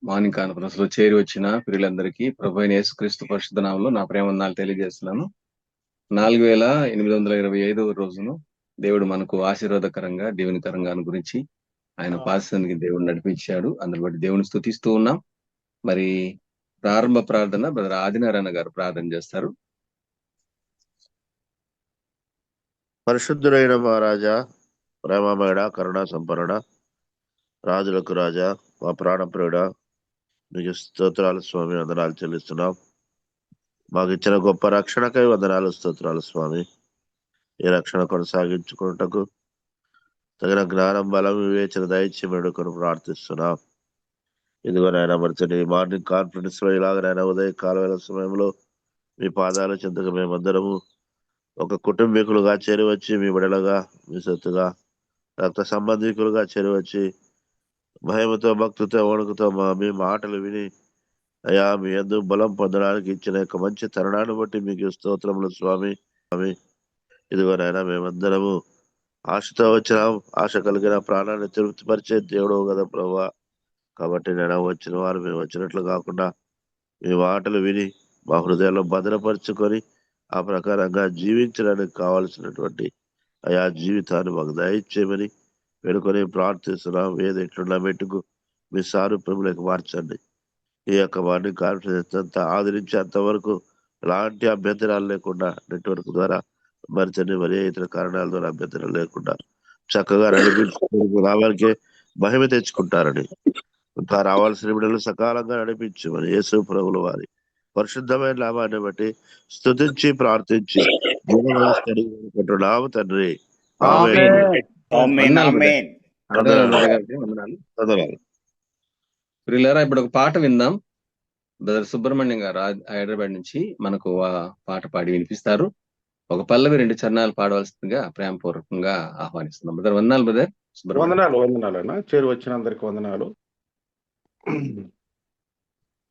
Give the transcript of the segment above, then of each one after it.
Morning conference లో చేరి వచ్చిన ప్రియులందరికీ ప్రభువైన యేసుక్రీస్తు పరిశుద్ధ నామములో నా ప్రేమవందనాలు తెలియజేస్తున్నాను. 4825 రోజును దేవుడు మనకు ఆశీర్వాదకరంగా దీవెనకరంగా గురించి ఆయన పాశానికి దేవుడు నడిపించాడు. అందుని బట్టి దేవుని స్తుతిస్తూ ఉన్నాం. మరి ప్రారంభ ప్రార్థన బ్రదర్ ఆదినారాయణ గారు ప్రార్థన చేస్తారు. పరిశుద్ధుడైన మా రాజా, ప్రేమమేడ, కరుణా సంపన్నుడ, రాజులకు రాజా, మా ప్రాణప్రియుడ, మీకు స్తోత్రాలు స్వామి, వందనాలు చెల్లిస్తున్నాం. మాకు ఇచ్చిన గొప్ప రక్షణకై వందనాలు, స్తోత్రాలు స్వామి. ఈ రక్షణ కొనసాగించుకున్నటకు తగిన జ్ఞానం, బలం, వివేచన దయచేయమని ప్రార్థిస్తున్నాం. ఇదిగో నాయన మరిచని మార్నింగ్ కాన్ఫరెన్స్ లో ఇలాగనైనా ఉదయ కాలవేళ సమయంలో మీ పాదాల చెంతగా మేమందరము ఒక కుటుంబీకులుగా చేరివచ్చి, మీ బిడలుగా, మీ సొత్తుగా, రక్త సంబంధికులుగా చేరివచ్చి, భయముతో, భక్తితో, వణుకుతో మీ మాటలు విని అయ్యా మీ యందు బలం పొందడానికి ఇచ్చిన యొక్క మంచి తరుణాన్ని బట్టి మీకు స్తోత్రములు స్వామి. ఇదిగోనైనా మేమందరము ఆశతో వచ్చినాం. ఆశ కలిగిన ప్రాణాన్ని తృప్తిపరిచే దేవుడు కదా ప్రభా. కాబట్టి నేను వచ్చిన వారు మేము వచ్చినట్లు కాకుండా మీ మాటలు విని మా హృదయంలో భద్రపరుచుకొని ఆ ప్రకారంగా జీవించడానికి కావాల్సినటువంటి అయా జీవితాన్ని మాకు దయచేయమని వేడుకొని ప్రార్థిస్తున్నాం. ఏది ఎట్లున్నా మెట్టుకు మీ సారూప్యములకు మార్చండి. ఈ యొక్క మార్నింగ్ కాన్ఫరెన్స్ అంతా ఆదరించేంత వరకు ఎలాంటి అభ్యంతరాలు లేకుండా నెట్వర్క్ ద్వారా మరిచని మరి ఇతర కారణాల ద్వారా అభ్యంతరాలు లేకుండా చక్కగా నడిపించు రావాలికే మహిమ తెచ్చుకుంటారని, ఇంకా రావాల్సిన బిడ్డలు సకాలంగా నడిపించమని యేసు ప్రభుల వారి పరిశుద్ధమైన లాభాన్ని బట్టి స్తుతించి ప్రార్థించి నామ తండ్రి. ప్రియులారా, ఇప్పుడు ఒక పాట విందాం. బ్రదర్ సుబ్రహ్మణ్యం గారు హైదరాబాద్ నుంచి మనకు పాట పాడి వినిపిస్తారు. ఒక పల్లవి 2 చరణాలు పాడవలసిందిగా ప్రేమపూర్వకంగా ఆహ్వానిస్తున్నాం. బ్రదర్ వందనాలు. బ్రదర్ వందనాలన్నా చేరి వచ్చిన అందరికి వందనాలు.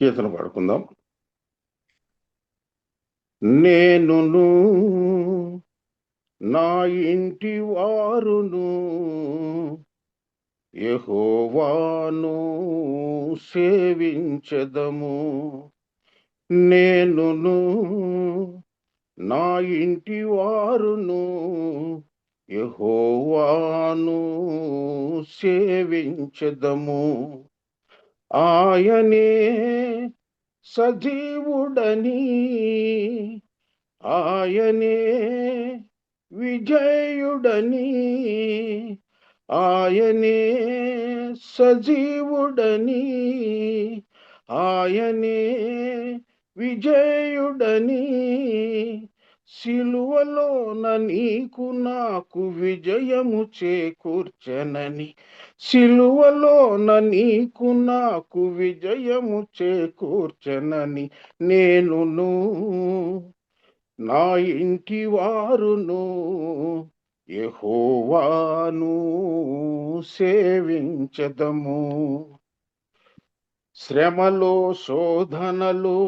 కీర్తన పాడుకుందాం. నేనును నా ఇంటి వారును యెహోవాను సేవించెదము. నేనును నా ఇంటి వారును యెహోవాను సేవించెదము. ఆయనే సజీవుడని, ఆయనే విజయుడని, ఆయనే సజీవుడని, ఆయనే విజయుడని, సిలువలోన నీకు నాకు విజయము చేకూర్చెనని, సిలువలోన నీకు నాకు విజయము చేకూర్చెనని, నేనును నా ఇంటి వారును యెహోవాను సేవించెదము. శ్రమలో, శోధనలో,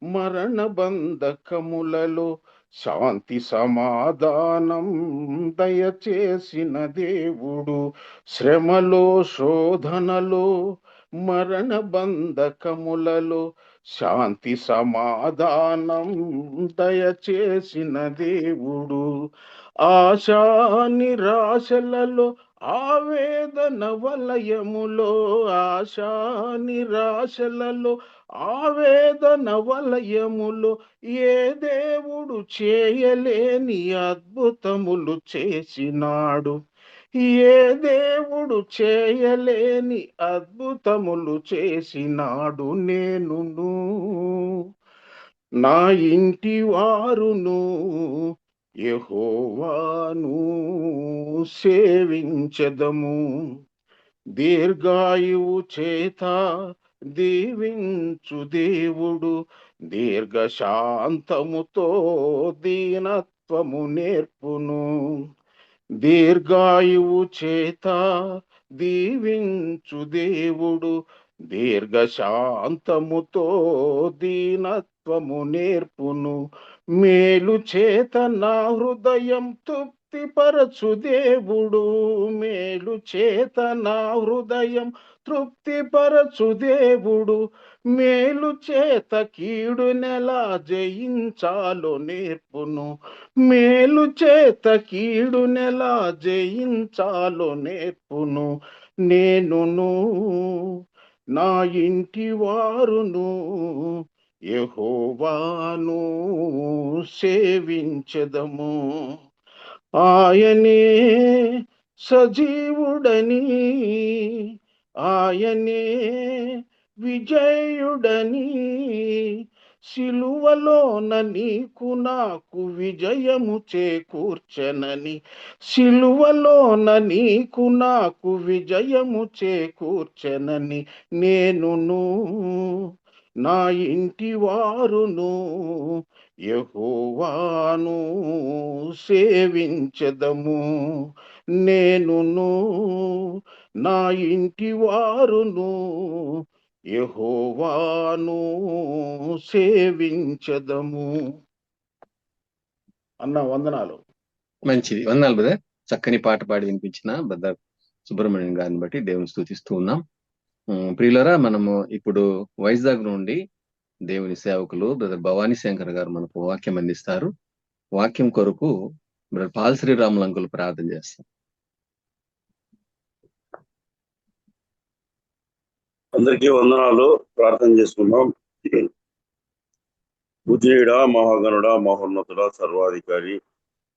మరణ బంధకములలో శాంతి సమాధానం దయచేసిన దేవుడు. శ్రమలో, శోధనలో, మరణ బంధకములలో శాంతి సమాధానం దయచేసిన దేవుడు. ఆశా నిరాశలలో, ఆవేదన వలయములో, ఆశా నిరాశలలో, ఆవేదన వలయములో ఏ దేవుడు చేయలేని అద్భుతములు చేసినాడు. ఏ దేవుడు చేయలేని అద్భుతములు చేసినాడు. నేనును నా ఇంటి వారును యెహోవాను సేవించెదము. దీర్ఘాయువు చేత దీవించు దేవుడు, దీర్ఘశాంతముతో దీనత్వము నేర్పును. దీర్ఘాయువు చేత దీవించు దేవుడు, దీర్ఘశాంతముతో దీనత్వము నేర్పును. మేలు చేత నా హృదయం తృప్తిపరచు దేవుడు, మేలు చేత నా హృదయం తృప్తిపరచు దేవుడు, మేలు చేత కీడునెలా జయించాలో నేర్పును. మేలు చేత కీడునెలా జయించాలో నేర్పును. నేనును నా ఇంటి వారును యెహోవాను సేవించెదము. ఆయనే సజీవుడని, ఆయనే విజయుడని, సిలువలోన నీకు నాకు విజయము చేకూర్చెనని, సిలువలోన నీకు నాకు విజయము చేకూర్చెనని, నేనును నా ఇంటి వారును యెహోవాను సేవించెదము. నేనును నా ఇంటి వారును యెహోవాను సేవించెదము. అన్న వందనాలు. మంచిది, వందనాలు బ్రదర్. చక్కని పాట పాడి వినిపించిన బ్రదర్ సుబ్రహ్మణ్యం గారిని బట్టి దేవుని స్తుతిస్తూ ఉన్నాం. ప్రియులరా, మనము ఇప్పుడు వైజాగ్ నుండి దేవుని సేవకులు బ్రదర్ భవానీ శంకర్ గారు మనకు వాక్యం అందిస్తారు. వాక్యం కొరకు బ్రదర్ పాల్ శ్రీరాములు అంకుల్ ప్రార్థన చేస్తాం. అందరికీ వందనాలు. ప్రార్థన చేసుకుందాం. పూజనీయుడా, మహాగణుడా, మహోన్నతుడా, సర్వాధికారి,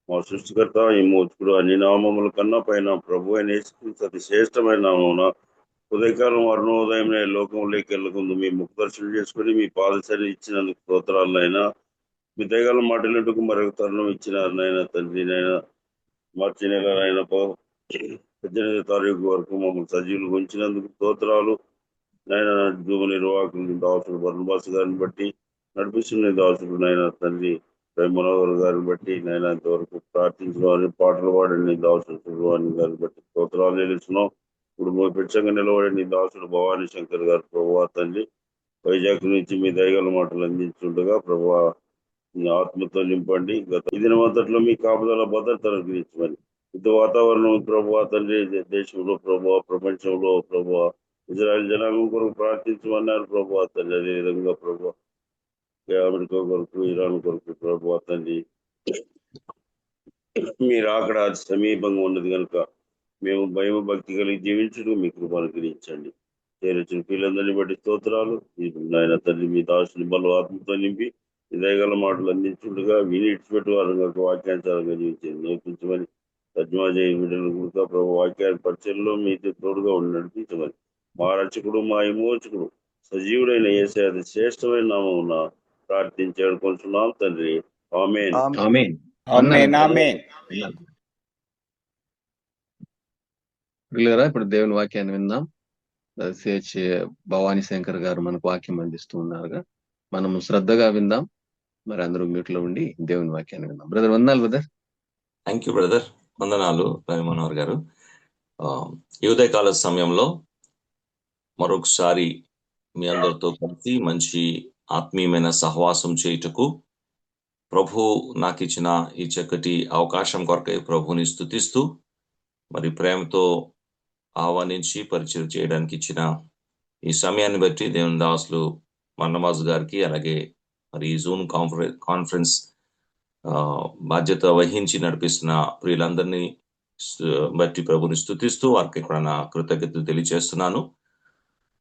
మా సృష్టికర్త, ఈ మోచుకుడు, అన్ని నామముల కన్నా పైన ప్రభు అయిన యేసుక్రీస్తు అతి శ్రేష్టమైన నామమున ఉదయకాలం అరుణోదయం లోకంలోకి వెళ్ళకుందు మీ ముఖ దర్శనం చేసుకుని మీ పాదశని ఇచ్చినందుకు స్తోత్రాలనైనా, మీ దయగల మాటలందుకు మరొక తరుణం ఇచ్చినారనైనా తండ్రి. నైనా మార్చి నెలనైనా 18వ తారీఖు వరకు మమ్మల్ని సజీవులు ఉంచినందుకు స్తోత్రాలు. నాయన జూబ నిర్వాహకులు దాసుడు బర్ణబాస్ గారిని బట్టి, నడిపిస్తున్న దాసుడు నాయన తండ్రి మనోహర్ గారిని బట్టి, నాయన ఇంతవరకు ప్రార్థించిన వారిని, పాటలు పాడండి దాసుడు సుబ్రహ్మణ్యం గారిని బట్టి స్తోత్రాలు నిలుస్తున్నాం. ఇప్పుడు పెచ్చంగా నిలబడి దాసుడు భవానీ శంకర్ గారు ప్రభువా తండ్రి వైజాగ్ నుంచి మీ దయగల మాటలు అందించుండగా ప్రభువా మీ ఆత్మతో నింపండి. గత ఈ దినమంతట్లో మీ కాపుదల భద్రతను గురించమని ఇంత వాతావరణం ప్రభువా తండ్రి దేశంలో ప్రభువా, ప్రపంచంలో ప్రభువా, ఇజ్రాయెల్ జనాంగం కొరకు ప్రార్థించమన్నారు ప్రభువా తండ్రి. అదేవిధంగా ప్రభువా అమెరికా కొరకు, ఇరాన్ కొరకు ప్రభువా తండ్రి మీరు అక్కడ సమీపంగా ఉన్నది కనుక మేము భయం భక్తి కలిగి జీవించడం మీ కృప అనుగ్రహించండి. చేరొచ్చిన పిల్లలందరినీ బట్టి స్తోత్రాలు. నాయన తండ్రి మీ దాసుని బల ఆత్మతో నింపి దయగల మాటలు అందించుండగా విని ఇచ్చిపెట్టు వారంగా వాక్యానుసారంగా జీవించండి నేర్పించమని, తర్జుమా చేయ బిడ్డలు కూడా ప్రభు వాక్యాన్ని పరిచయంలో మీతో తోడుగా ఉండి నడిపించమని, మా రక్షకుడు మా విమోచకుడు సజీవుడైన యేసయ్య అతి శ్రేష్టమైన నామమున ప్రార్థించాడు కొంటున్నాం తండ్రి. ఆమేన్. ఆమేన్. ఆమేన్. ఆమేన్. ప్రియులారా, ఇప్పుడు దేవుని వాక్యాన్ని విందాం. సిహెచ్ భవానీ శంకర్ గారు మనకు వాక్యం అందిస్తూ ఉన్నారుగా, మనము శ్రద్ధగా విందాం. మరి అందరూ మ్యూట్ లో ఉండి దేవుని వాక్యాన్ని విందాం. బ్రదర్ వందనాలు బ్రదర్. థ్యాంక్ యూ బ్రదర్, వందనాలు రవి మనోహర్ గారు. ఈ ఉదయకాల సమయంలో మరొకసారి మీ అందరితో కలిసి మంచి ఆత్మీయమైన సహవాసం చేయుటకు ప్రభు నాకు ఇచ్చిన ఈ చక్కటి అవకాశం కొరకై ప్రభుని స్తుతిస్తూ, మరి ప్రేమతో ఆహ్వానించి పరిచయం చేయడానికి ఇచ్చిన ఈ సమయాన్ని బట్టి దేవుని దాసులు మన్నమాజ్ గారికి, అలాగే మరి ఈ జూమ్ కాన్ఫరెన్స్ బాధ్యత వహించి నడిపిస్తున్న ప్రియులందరినీ బట్టి ప్రభుని స్తుతిస్తూ వారికి ఇక్కడ నా కృతజ్ఞతలు తెలియజేస్తున్నాను.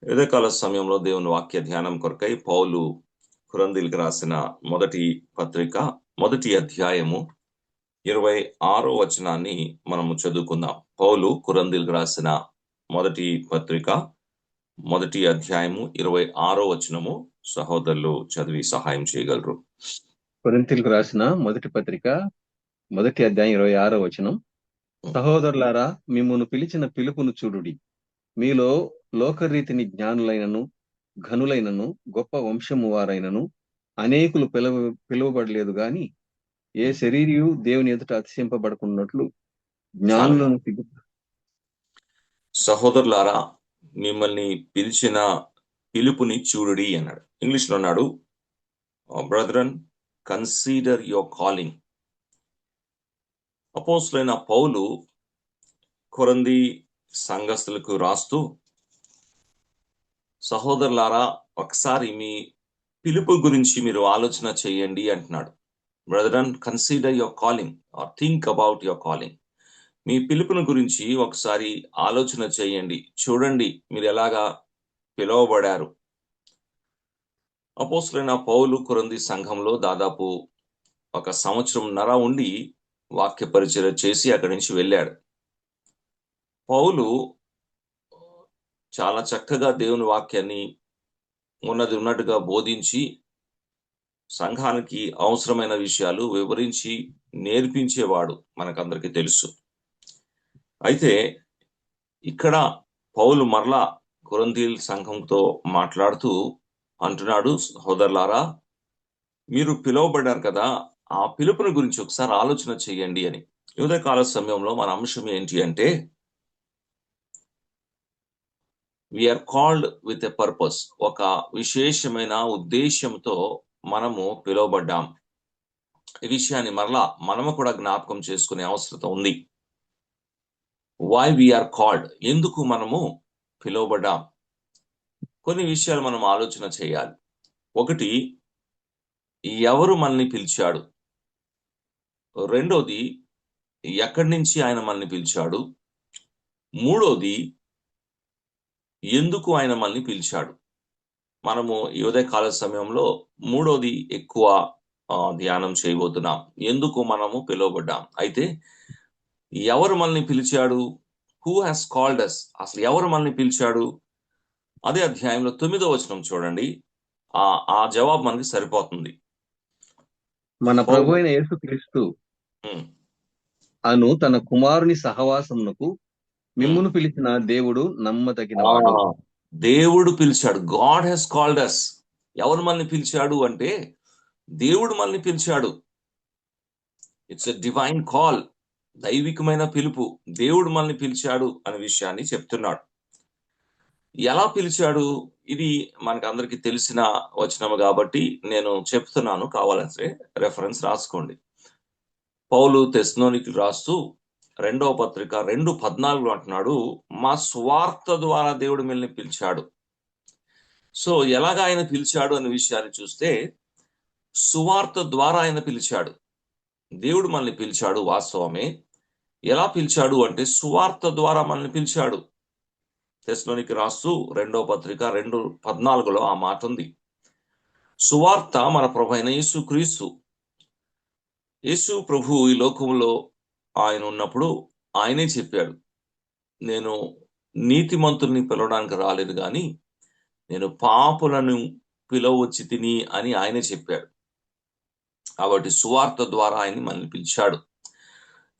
ఉదయకాల సమయంలో దేవుని వాక్య ధ్యానం కొరకై పౌలు కొరింథీయులకు రాసిన మొదటి పత్రిక 1వ అధ్యాయము 26వ వచనాన్ని మనము చదువుకుందాం. పౌలు కొరింథీయులకు రాసిన మొదటి పత్రిక 1వ అధ్యాయము 26వ వచనము సహోదరులు చదివి సహాయం చేయగలరు. కొరింథీయులకు రాసిన మొదటి పత్రిక 1వ అధ్యాయం 26వ వచనం. సహోదరులారా, మిమ్మును పిలిచిన పిలుపును చూడుడి. మీలో లోకరీతిని జ్ఞానులైనను ఘనులైనను గొప్ప వంశము వారైనను అనేకులు పిలువబడలేదు గాని ఏ శరీరియు దేవుని ఎదుట అతిశయింపబడకున్నట్లు జ్ఞానులను సహోదరులారా, మిమ్మల్ని పిలిచిన పిలుపుని చూడుడి అన్నాడు. ఇంగ్లీష్ లో అన్నాడు, బ్రదరన్ కన్సిడర్ యువర్ కాలింగ్. అపోస్తులైన పౌలు కొరింథీ సంఘస్థులకు రాస్తూ సహోదరులారా, ఒకసారి మీ పిలుపు గురించి మీరు ఆలోచన చేయండి అంటున్నాడు. Brethren, consider your calling or think about your calling. మీ పిలుపుని గురించి ఒకసారి ఆలోచన చేయండి, చూడండి మీరు ఎలాగా పిలువబడారు. అపోస్తలుడైన పౌలు కొరింథీ సంఘంలో దాదాపు 1 సంవత్సరంన్నర ఉండి వాక్య పరిచర్య చేసి అక్కడి నుంచి వెళ్ళాడు. పౌలు చాలా చక్కగా దేవుని వాక్యాన్ని ఉన్నది ఉన్నట్టుగా బోధించి సంఘానికి అవసరమైన విషయాలు వివరించి నేర్పించేవాడు, మనకందరికీ తెలుసు. అయితే ఇక్కడ పౌలు మరలా కొరింథీ సంఘంతో మాట్లాడుతూ అంటున్నాడు, సహోదరులారా, మీరు పిలువబడ్డారు కదా, ఆ పిలుపుని గురించి ఒకసారి ఆలోచన చేయండి అని. ఉదయకాల సమయంలో మన అంశం ఏంటి అంటే, we are called with a purpose. ఒక విశేషమైన ఉద్దేశంతో మనము పిలువబడ్డాం. ఈ విషయాన్ని మరలా మనము కూడా జ్ఞాపకం చేసుకునే అవసరం ఉంది. వై వీఆర్ కాల్డ్, ఎందుకు మనము పిలువబడ్డాం? కొన్ని విషయాలు మనం ఆలోచన చేయాలి. ఒకటి, ఎవరు మనల్ని పిలిచాడు? రెండోది, ఎక్కడి నుంచి ఆయన మనల్ని పిలిచాడు? మూడోది, ఎందుకు ఆయన మనల్ని పిలిచాడు? మనము ఈ ఉదయకాల సమయంలో మూడోది ఎక్కువ ధ్యానం చేయబోతున్నాం. ఎందుకు మనము పిలువబడ్డాం? అయితే ఎవరు మనల్ని పిలిచాడు? హూ హ్యాస్ కాల్డ్ అస్? అసలు ఎవరు మనల్ని పిలిచాడు? అదే అధ్యాయంలో 9వ వచనం చూడండి. ఆ జవాబు మనకి సరిపోతుంది. మన ప్రభు అయిన యేసుక్రీస్తు అను తన కుమారుని సహవాసమునకు మిమ్మును పిలిచిన దేవుడు నమ్మదగినవాడు. దేవుడు పిలిచాడు. గాడ్ హ్యాస్ కాల్డ్ అస్. ఎవరు మనల్ని పిలిచాడు అంటే దేవుడు మనల్ని పిలిచాడు. ఇట్స్ ఎ డివైన్ కాల్, దైవికమైన పిలుపు. దేవుడు మనల్ని పిలిచాడు అనే విషయాన్ని చెప్తున్నాడు. ఎలా పిలిచాడు? ఇది మనకు అందరికి తెలిసిన వచనము కాబట్టి నేను చెప్తున్నాను, కావాలంటే రెఫరెన్స్ రాసుకోండి. పౌలు తెస్సలోనికీయులకు రాస్తూ 2వ పత్రిక 2:14 అంటున్నాడు, మా స్వార్థ ద్వారా దేవుడు మిమ్మల్ని పిలిచాడు. సో ఎలాగా ఆయన పిలిచాడు అనే విషయాన్ని చూస్తే, సువార్త ద్వారా ఆయన పిలిచాడు. దేవుడు మనల్ని పిలిచాడు వాస్తవమే. ఎలా పిలిచాడు అంటే సువార్త ద్వారా మనల్ని పిలిచాడు. తెస్సలోనికీయులకు రాస్తూ 2వ పత్రిక 2:14 ఆ మాట ఉంది. సువార్త మన ప్రభు అయిన యేసుక్రీస్తు. యేసు ప్రభు ఈ లోకంలో ఆయన ఉన్నప్పుడు ఆయనే చెప్పాడు, నేను నీతిమంతుల్ని పిలవడానికి రాలేదు కానీ నేను పాపులను పిలవచ్చి తిని అని ఆయనే చెప్పాడు. కాబట్టి సువార్త ద్వారా ఆయన మనల్ని పిలిచాడు.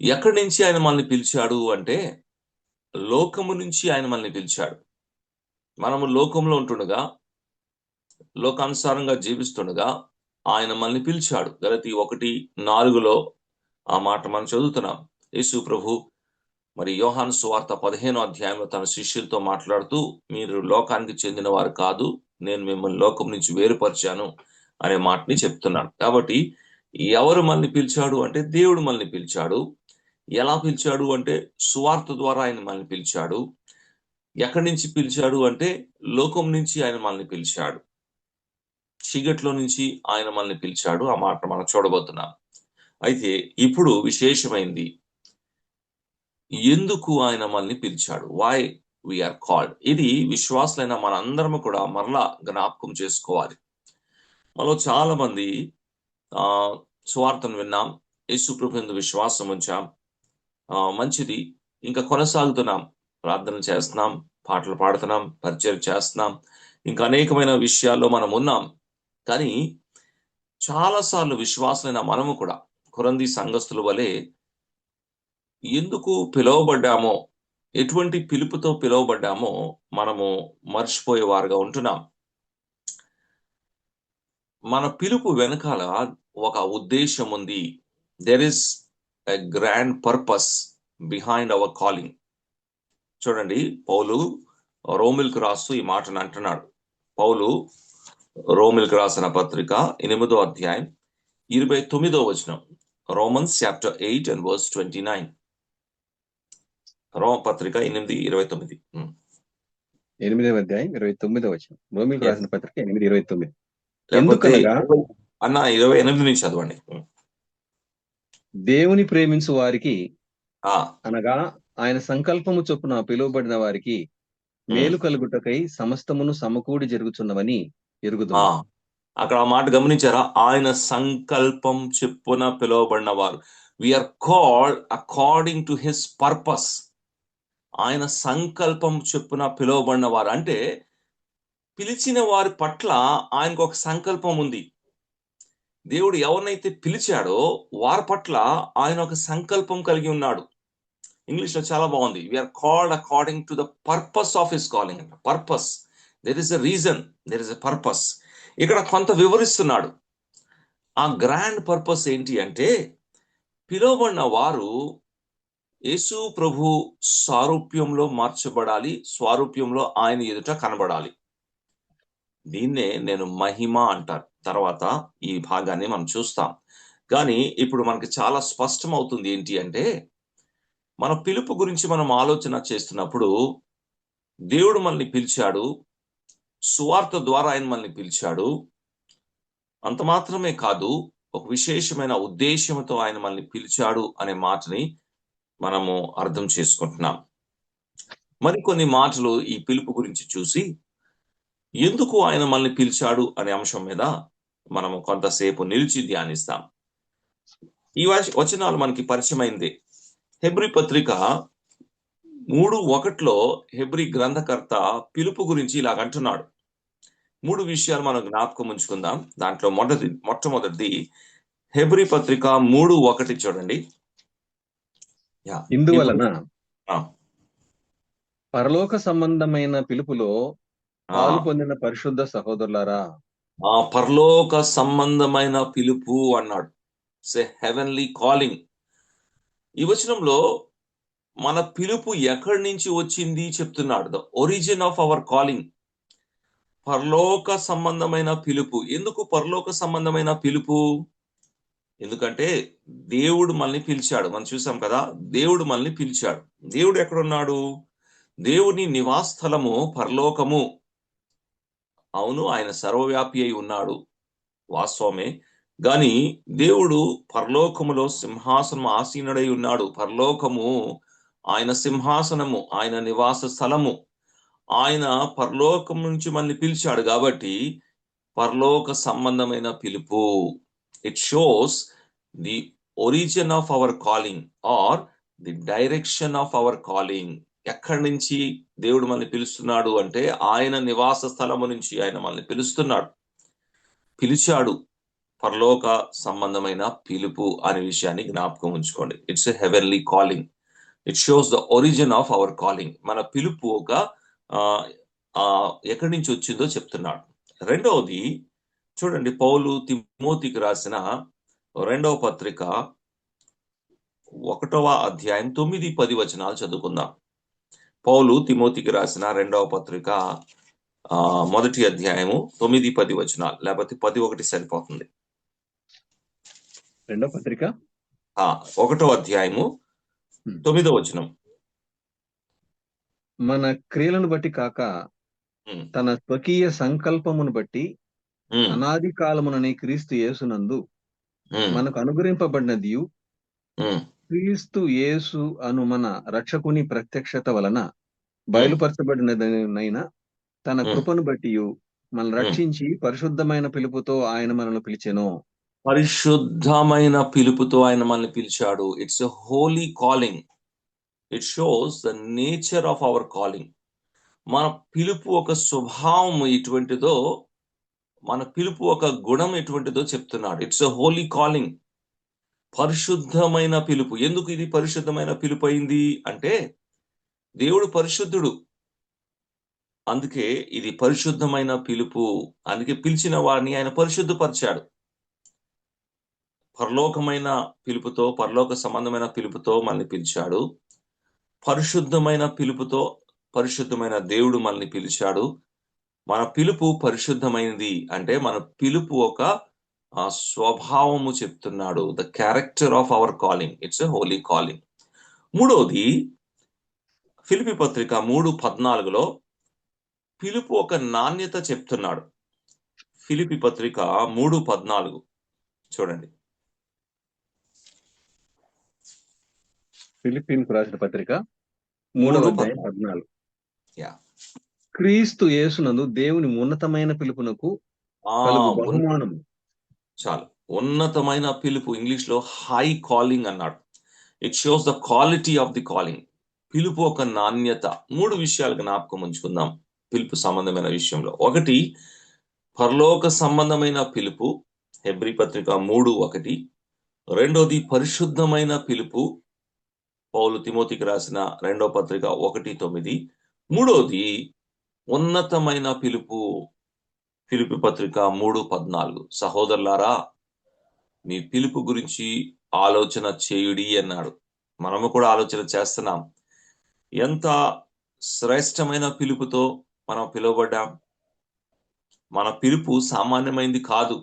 ఎక్కడి నుంచి ఆయన మనల్ని పిలిచాడు అంటే లోకము నుంచి ఆయన మనల్ని పిలిచాడు. మనము లోకంలో ఉంటుండగా, లోకానుసారంగా జీవిస్తుండగా ఆయన మనల్ని పిలిచాడు. గలతీ 1:4 ఆ మాట మనం చదువుతున్నాం. యేసు ప్రభు మరి యోహాను సువార్త 15వ అధ్యాయంలో తన శిష్యులతో మాట్లాడుతూ, మీరు లోకానికి చెందిన వారు కాదు, నేను మిమ్మల్ని లోకం నుంచి వేరుపరిచాను అనే మాటని చెప్తున్నాడు. కాబట్టి ఎవరు మనల్ని పిలిచాడు అంటే దేవుడు మనల్ని పిలిచాడు. ఎలా పిలిచాడు అంటే సువార్త ద్వారా ఆయన మనల్ని పిలిచాడు. ఎక్కడి నుంచి పిలిచాడు అంటే లోకం నుంచి ఆయన మనల్ని పిలిచాడు. చీకట్లో నుంచి ఆయన మనల్ని పిలిచాడు. ఆ మాట మనం చూడబోతున్నాం. అయితే ఇప్పుడు విశేషమైంది, ఎందుకు ఆయన మనల్ని పిలిచాడు? Why we are called. ఇది విశ్వాసులైన మనందరం కూడా మరలా జ్ఞాపకం చేసుకోవాలి. మనలో చాలా మంది సువార్తను విన్నాం, యేసు ప్రభువునందు విశ్వాసం ఉంచాం, మంచిది, ఇంకా కొనసాగుతున్నాం, ప్రార్థన చేస్తున్నాం, పాటలు పాడుతున్నాం, పరిచయం చేస్తున్నాం, ఇంకా అనేకమైన విషయాల్లో మనం ఉన్నాం. కానీ చాలాసార్లు విశ్వాసులైన మనము కూడా కొరింథీ సంఘస్థుల వలె ఎందుకు పిలువబడ్డామో, ఎటువంటి పిలుపుతో పిలువబడ్డామో మనము మర్చిపోయేవారుగా ఉంటున్నాం. మన పిలుపు వెనకాల ఒక ఉద్దేశం ఉంది. There is a grand purpose behind our calling. చూడండి, పౌలు రోమిలకు రాస్తూ ఈ మాటను అంటున్నాడు. పౌలు రోమిలకు రాసిన పత్రిక 8వ అధ్యాయం 29వ వచనం. Romans chapter 8 and verse 29. రోమ పత్రిక 8:29. 8వ అధ్యాయం 29వ వచనం. రోమిలకు Yes. రాసిన పత్రిక 8:29. లేకపోతే ఎందుకనగా అన్న 28 నుంచి చదవండి. దేవుని ప్రేమించు వారికి ఆ, అనగా ఆయన సంకల్పము చొప్పున పిలువబడిన వారికి మేలు కలుగుటకై సమస్తమును సమకూడి జరుగుచున్నవని ఎరుగుదుము. అక్కడ ఆ మాట గమనించారా? ఆయన సంకల్పం చెప్పున పిలువబడిన వారు. We are called according to his purpose. ఆయన సంకల్పం చెప్పున పిలువబడిన వారు అంటే పిలిచిన వారి పట్ల ఆయనకు ఒక సంకల్పం ఉంది. దేవుడు ఎవరినైతే పిలిచాడో వారి పట్ల ఆయన ఒక సంకల్పం కలిగి ఉన్నాడు. ఇంగ్లీష్ లో చాలా బాగుంది. We are called according to the purpose of his calling. Purpose, there is a reason, there is a purpose. ఇక్కడ కొంత వివరిస్తున్నాడు. ఆ గ్రాండ్ పర్పస్ ఏంటి అంటే పిలువబడిన వారు యేసు ప్రభు సారూప్యంలో మార్చబడాలి, స్వారూప్యంలో ఆయన ఎదుట కనబడాలి. దీన్నే నేను మహిమ అంటారు. తర్వాత ఈ భాగాన్ని మనం చూస్తాం. కానీ ఇప్పుడు మనకి చాలా స్పష్టం అవుతుంది ఏంటి అంటే మన పిలుపు గురించి మనం ఆలోచన చేస్తున్నప్పుడు దేవుడు మనల్ని పిలిచాడు, సువార్త ద్వారా ఆయన మనల్ని పిలిచాడు. అంత మాత్రమే కాదు, ఒక విశేషమైన ఉద్దేశంతో ఆయన మనల్ని పిలిచాడు అనే మాటని మనము అర్థం చేసుకుంటున్నాం. మరికొన్ని మాటలు ఈ పిలుపు గురించి చూసి ఎందుకు ఆయన మనల్ని పిలిచాడు అనే అంశం మీద మనము కొంతసేపు నిలిచి ధ్యానిస్తాం. ఈ వచనాలు మనకి పరిచయమైంది. హెబ్రీ పత్రిక 3:1 హెబ్రీ గ్రంథకర్త పిలుపు గురించి ఇలాగంటున్నాడు. 3 విషయాలు మనం జ్ఞాపకం ఉంచుకుందాం. దాంట్లో మొట్టమొదటిది హెబ్రీ పత్రిక 3:1 చూడండి. ఇందువలన పరలోక సంబంధమైన పిలుపులో పాలు పొందిన పరిశుద్ధ సహోదరులారా. ఆ పరలోక సంబంధమైన పిలుపు అన్నాడు. Heavenly calling. ఈ వచనంలో మన పిలుపు ఎక్కడి నుంచి వచ్చింది చెప్తున్నాడు. The origin of our calling. పరలోక సంబంధమైన పిలుపు. ఎందుకు పరలోక సంబంధమైన పిలుపు? ఎందుకంటే దేవుడు మనల్ని పిలిచాడు. మనం చూసాం కదా, దేవుడు మనల్ని పిలిచాడు. దేవుడు ఎక్కడున్నాడు? దేవుని నివాస స్థలము పరలోకము. అవును, ఆయన సర్వవ్యాపి అయి ఉన్నాడు, వాస్తవమే. గాని దేవుడు పరలోకములో సింహాసనం ఆసీనుడై ఉన్నాడు. పరలోకము ఆయన సింహాసనము, ఆయన నివాస స్థలము. ఆయన పరలోకం నుంచి మనల్ని పిలిచాడు కాబట్టి పరలోక సంబంధమైన పిలుపు. It shows the origin of our calling or the direction of our calling. ఎక్కడి నుంచి దేవుడు మనల్ని పిలుస్తున్నాడు అంటే ఆయన నివాస స్థలము నుంచి ఆయన మనల్ని పిలుస్తున్నాడు, పిలిచాడు. పరలోక సంబంధమైన పిలుపు అనే విషయాన్ని జ్ఞాపకం ఉంచుకోండి. It's a heavenly calling. It shows the origin of our calling. మన పిలుపు ఒక ఎక్కడి నుంచి వచ్చిందో చెప్తున్నాడు. రెండవది చూడండి, పౌలు తిమోతికి రాసిన 2వ పత్రిక 1వ అధ్యాయం 9-10 వచనాలు చదువుకుందాం. పౌలు తిమోతికి రాసిన 2వ పత్రిక 1వ అధ్యాయము 9-10 వచనాలు, లేకపోతే 10:1 సరిపోతుంది. 2వ పత్రిక 1వ అధ్యాయము 9వ వచనం. మన క్రియలను బట్టి కాక తన స్వకీయ సంకల్పమును బట్టి అనాది కాలమునని క్రీస్తు యేసునందు మనకు అనుగ్రహింపబడినదియు క్రీస్తు యేసు అను మన రక్షకుని ప్రత్యక్షత వలన బయలుపరచబడినదైనా తన కృపను బట్టి మనల్ని రక్షించి పరిశుద్ధమైన పిలుపుతో ఆయన మనల్ని పిలిచెను. పరిశుద్ధమైన పిలుపుతో ఆయన మనల్ని పిలిచాడు. It's a holy calling. It shows the nature of our calling. మన పిలుపు ఒక స్వభావం ఎటువంటిదో, మన పిలుపు ఒక గుణం ఎటువంటిదో చెప్తున్నాడు. It's a holy calling. పరిశుద్ధమైన పిలుపు. ఎందుకు ఇది పరిశుద్ధమైన పిలుపు అయింది అంటే దేవుడు పరిశుద్ధుడు, అందుకే ఇది పరిశుద్ధమైన పిలుపు. అందుకే పిలిచిన వారిని ఆయన పరిశుద్ధపరిచాడు. పరలోకమైన పిలుపుతో, పరలోక సంబంధమైన పిలుపుతో మనల్ని పిలిచాడు. పరిశుద్ధమైన పిలుపుతో, పరిశుద్ధమైన దేవుడు మనల్ని పిలిచాడు. మన పిలుపు పరిశుద్ధమైనది అంటే మన పిలుపు ఒక స్వభావము చెప్తున్నాడు. The character of our calling. It's a holy calling. మూడవది ఫిలిప్పీ పత్రిక 3:14 పిలుపు ఒక నాణ్యత చెప్తున్నాడు. ఫిలిప్పీ పత్రిక 3:14 చూడండి. ఫిలిప్పీన్కు రాసిన పత్రిక 3:14. యా. క్రీస్తు యేసునందు దేవుని ఉన్నతమైన పిలుపునకు కలుగు బహుమానము. చాలు. ఉన్నతమైన పిలుపు, ఇంగ్లీష్ లో హై కాలింగ్ అన్నాడు. It shows the quality of the calling. పిలుపు ఒక నాణ్యత. 3 విషయాలు జ్ఞాపకం ఉంచుకుందాం పిలుపు సంబంధమైన విషయంలో. ఒకటి, పరలోక సంబంధమైన పిలుపు, హెబ్రీ పత్రిక 3:1. రెండోది, పరిశుద్ధమైన పిలుపు, పౌలు తిమోతికి రాసిన 2వ పత్రిక 1:9. మూడోది, ఉన్నతమైన పిలుపు, ఫిలిప్పీ పత్రిక 3:14. సహోదరులారా, మీ పిలుపు గురించి ఆలోచన చేయుడి అన్నాడు. మనము కూడా ఆలోచన చేస్తున్నాం. ఎంత శ్రేష్టమైన పిలుపుతో మనం పిలువబడ్డాం. మన పిలుపు సామాన్యమైంది కాదు.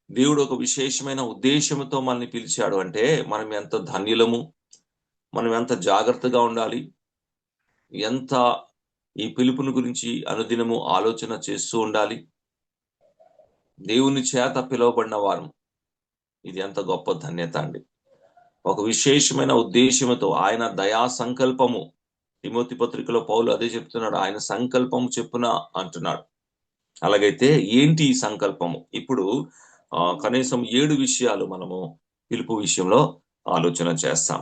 దేవుడు ఒక విశేషమైన ఉద్దేశంతో మనల్ని పిలిచాడు అంటే మనం ఎంత ధన్యులము, మనం ఎంత జాగ్రత్తగా ఉండాలి, ఎంత ఈ పిలుపుని గురించి అనుదినము ఆలోచన చేస్తూ ఉండాలి. దేవుని చేత పిలువబడిన వారు, ఇది ఎంత గొప్ప ధన్యత అండి. ఒక విశేషమైన ఉద్దేశంతో ఆయన దయా సంకల్పము, తిమోతి పత్రికలో పౌలు అదే చెప్తున్నాడు, ఆయన సంకల్పము చెప్పున అంటున్నాడు. అలాగైతే ఏంటి ఈ సంకల్పము? ఇప్పుడు కనీసం 7 విషయాలు మనము పిలుపు విషయంలో ఆలోచన చేస్తాం.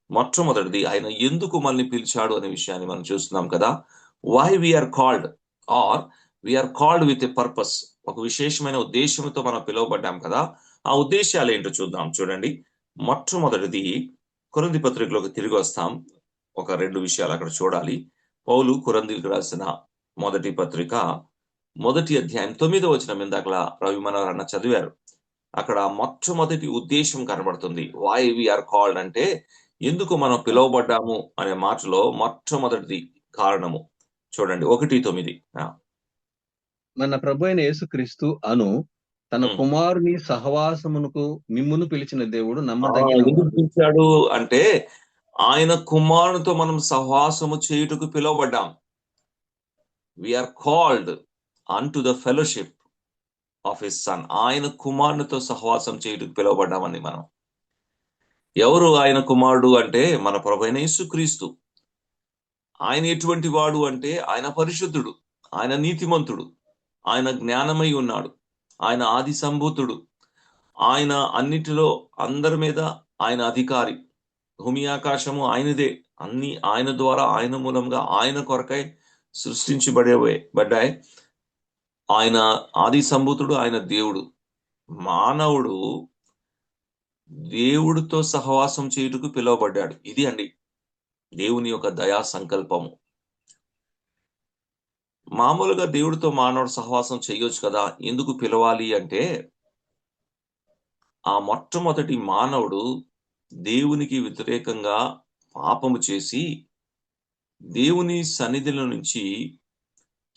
మొట్టమొదటిది, ఆయన ఎందుకు మనల్ని పిలిచాడు అనే విషయాన్ని మనం చూస్తున్నాం కదా. Why we are called, or we are called with a purpose. ఒక విశేషమైన ఉద్దేశంతో మనం పిలువబడ్డాం కదా. ఆ ఉద్దేశాలు ఏంటో చూద్దాం. చూడండి, మొట్టమొదటిది కొరింథీ పత్రికలోకి తిరిగి వస్తాం. ఒక 2 విషయాలు అక్కడ చూడాలి. పౌలు కొరింథీయులకు రాసిన మొదటి పత్రిక 1వ అధ్యాయం 9వ వచనం ఇందాకలా రవి మనోహర్ అన్న చదివారు. అక్కడ మొట్టమొదటి ఉద్దేశం కనబడుతుంది. వై వీఆర్ కాల్డ్ అంటే ఎందుకు మనం పిలువబడ్డాము అనే మాటలో మొట్టమొదటిది కారణము చూడండి 1:9. మన ప్రభు అయిన యేసుక్రీస్తు అను తన కుమారుని సహవాసమునకు మిమ్మును పిలిచిన దేవుడు నమ్మదగిన ఎందుకు పిలిచాడు అంటే ఆయన కుమారునితో మనం సహవాసము చేయుటకు పిలువబడ్డాం. We are called unto the fellowship of his son. ఆయన కుమారునితో సహవాసం చేయుటకు పిలువబడ్డామని మనం. ఎవరు ఆయన కుమారుడు అంటే మన ప్రభువైన యేసుక్రీస్తు. ఆయన ఎటువంటి వాడు అంటే ఆయన పరిశుద్ధుడు, ఆయన నీతిమంతుడు, ఆయన జ్ఞానమై ఉన్నాడు, ఆయన ఆది సంభూతుడు, ఆయన అన్నిటిలో అందరి మీద ఆయన అధికారి. భూమి ఆకాశము ఆయనదే, అన్ని ఆయన ద్వారా ఆయన మూలంగా ఆయన కొరకై సృష్టించబడ్డాయి. ఆయన ఆది సంభూతుడు, ఆయన దేవుడు. మానవుడు దేవుడితో సహవాసం చేయుటకు పిలువబడ్డాడు. ఇది అండి దేవుని యొక్క దయా సంకల్పము. మామూలుగా దేవుడితో మానవుడు సహవాసం చేయొచ్చు కదా, ఎందుకు పిలవాలి అంటే ఆ మొట్టమొదటి మానవుడు దేవునికి వ్యతిరేకంగా పాపము చేసి దేవుని సన్నిధిలో నుంచి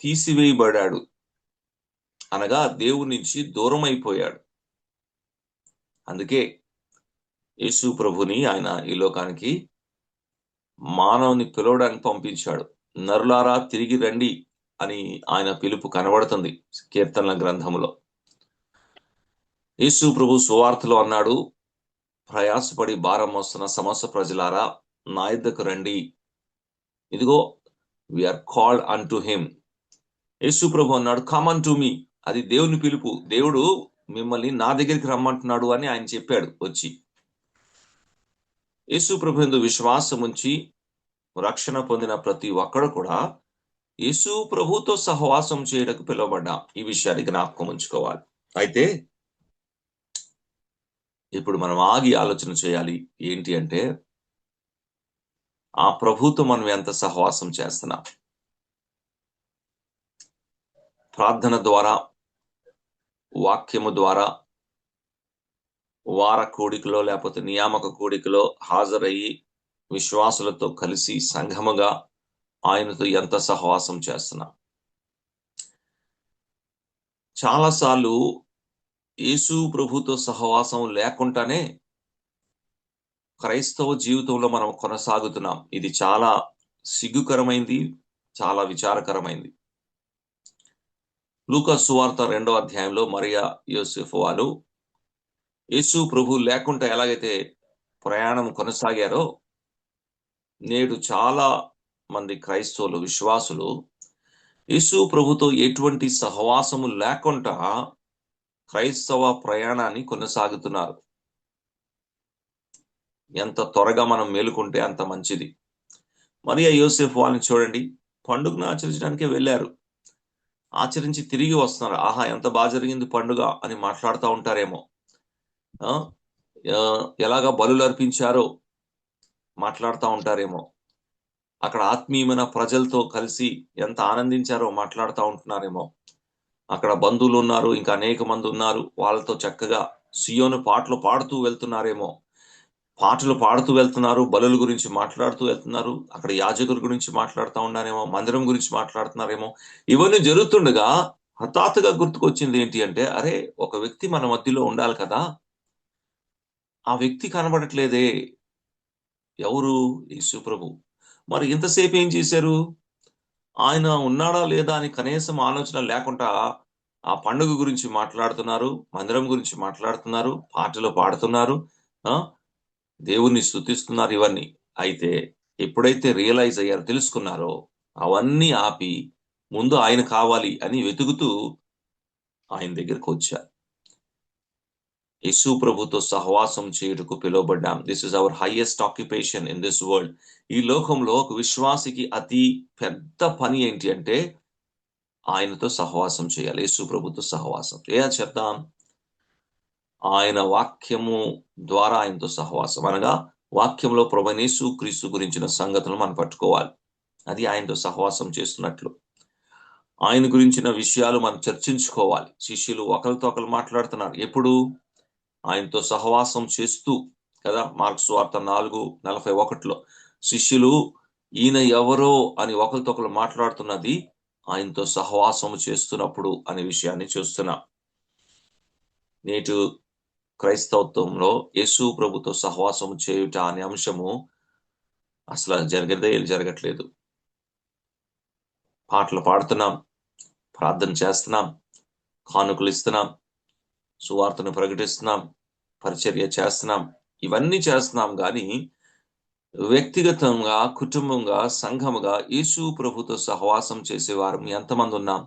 తీసివేయబడ్డాడు, అనగా దేవుని నుంచి దూరం అయిపోయాడు. అందుకే యేసు ప్రభుని ఆయన ఈ లోకానికి మానవుని పిలవడానికి పంపించాడు. నరులారా తిరిగి రండి అని ఆయన పిలుపు కనబడుతుంది కీర్తనల గ్రంథంలో. యేసు ప్రభు సువార్తలో అన్నాడు, ప్రయాసపడి భారం మోస్తున్న సమస్త ప్రజలారా నా యొద్దకు రండి. ఇదిగో వీఆర్ కాల్డ్ unto him. యేసు ప్రభు అన్నాడు, కమ్ unto me. అది దేవుని పిలుపు. దేవుడు మిమ్మల్ని నా దగ్గరికి రమ్మంటున్నాడు అని ఆయన చెప్పాడు వచ్చి. యేసు ప్రభు యందు విశ్వాసం ఉంచి రక్షణ పొందిన ప్రతి ఒక్కడు కూడా యేసు ప్రభుతో సహవాసం చేయడానికి పిలువబడ్డా. ఈ విషయాన్ని జ్ఞాపకం ఉంచుకోవాలి. అయితే ఇప్పుడు మనం ఆగి ఆలోచన చేయాలి. ఏంటి అంటే ఆ ప్రభుతో మనం ఎంత సహవాసం చేస్తున్నాం. ప్రార్థన ద్వారా, వాక్యము ద్వారా, వార కూడికలో లేకపోతే నియామక కూడికలో హాజరయ్యి విశ్వాసులతో కలిసి సంఘముగా ఆయనతో ఎంత సహవాసం చేస్తున్నాం. చాలాసార్లు యేసు ప్రభుతో సహవాసం లేకుండానే క్రైస్తవ జీవితంలో మనం కొనసాగుతున్నాం. ఇది చాలా సిగ్గుకరమైంది, చాలా విచారకరమైంది. లూకా సువార్త 2వ అధ్యాయంలో మరియా యోసేఫు వారు యేసు ప్రభు లేకుండా ఎలాగైతే ప్రయాణం కొనసాగారో, నేడు చాలా మంది క్రైస్తవులు విశ్వాసులు యేసు ప్రభుతో ఎటువంటి సహవాసము లేకుండా క్రైస్తవ ప్రయాణాన్ని కొనసాగుతున్నారు. ఎంత త్వరగా మనం మేలుకుంటే అంత మంచిది. మరియా యోసేఫు వాళ్ళని చూడండి, పండుగను ఆచరించడానికే వెళ్ళారు, ఆచరించి తిరిగి వస్తున్నారు. ఆహా, ఎంత బాగా జరిగింది పండుగ అని మాట్లాడుతూ ఉంటారేమో. ఎలాగా బలులు అర్పించారో మాట్లాడుతూ ఉంటారేమో. అక్కడ ఆత్మీయమైన ప్రజలతో కలిసి ఎంత ఆనందించారో మాట్లాడుతూ ఉంటున్నారేమో. అక్కడ బంధువులు ఉన్నారు, ఇంకా అనేక మంది ఉన్నారు, వాళ్ళతో చక్కగా సియోను పాటలు పాడుతూ వెళ్తున్నారేమో. పాటలు పాడుతూ వెళ్తున్నారు, బలుల గురించి మాట్లాడుతూ వెళ్తున్నారు, అక్కడ యాజకుల గురించి మాట్లాడుతూ ఉన్నారేమో, మందిరం గురించి మాట్లాడుతున్నారేమో. ఇవన్నీ జరుగుతుండగా హఠాత్తుగా గుర్తుకొచ్చింది ఏంటి అంటే, అరే, ఒక వ్యక్తి మన మధ్యలో ఉండాలి కదా, ఆ వ్యక్తి కనబడట్లేదే. ఎవరు? యేసు ప్రభు. మరి ఇంతసేపు ఏం చేశారు? ఆయన ఉన్నాడా లేదా అని కనీసం ఆలోచన లేకుండా ఆ పండుగ గురించి మాట్లాడుతున్నారు, మందిరం గురించి మాట్లాడుతున్నారు, పాటలు పాడుతున్నారు, దేవుణ్ణి స్తుతిస్తున్నారు. ఇవన్నీ అయితే ఎప్పుడైతే రియలైజ్ అయ్యారో, తెలుసుకున్నారో, అవన్నీ ఆపి ముందు ఆయన కావాలి అని వెతుకుతూ ఆయన దగ్గరకు వచ్చారు. యేసు ప్రభుతో సహవాసం చేయుటకు పిలువబడ్డాం. This is our highest occupation in this world. ఈ లోకంలో ఒక విశ్వాసికి అతి పెద్ద పని ఏంటి అంటే ఆయనతో సహవాసం చేయాలి. యేసు ప్రభుతో సహవాసం. చెప్తాం, ఆయన వాక్యము ద్వారా ఆయనతో సహవాసం, అనగా వాక్యంలో ప్రభువైన యేసు క్రీస్తు గురించిన సంగతులు మనం పట్టుకోవాలి. అది ఆయనతో సహవాసం చేస్తున్నట్లు. ఆయన గురించిన విషయాలు మనం చర్చించుకోవాలి. శిష్యులు ఒకరితో ఒకరు మాట్లాడుతున్నారు. ఎప్పుడు? ఆయనతో సహవాసం చేస్తూ కదా. మార్కు సువార్త 4:41 శిష్యులు ఈయన ఎవరో అని ఒకరితో ఒకరు మాట్లాడుతున్నది ఆయనతో సహవాసం చేస్తున్నప్పుడు అనే విషయాన్ని చూస్తున్నాం. నేటి క్రైస్తవత్వంలో యేసు ప్రభుతో సహవాసం చేయుట అనే అంశము అసలు జరగట్లేదు. పాటలు పాడుతున్నాం, ప్రార్థన చేస్తున్నాం, కానుకలు ఇస్తున్నాం, సువార్తను ప్రకటిస్తున్నాం, పరిచర్య చేస్తున్నాం, ఇవన్నీ చేస్తున్నాం. కానీ వ్యక్తిగతంగా, కుటుంబంగా, సంఘముగా యేసు ప్రభుతో సహవాసం చేసేవారు ఎంతమంది ఉన్నాం?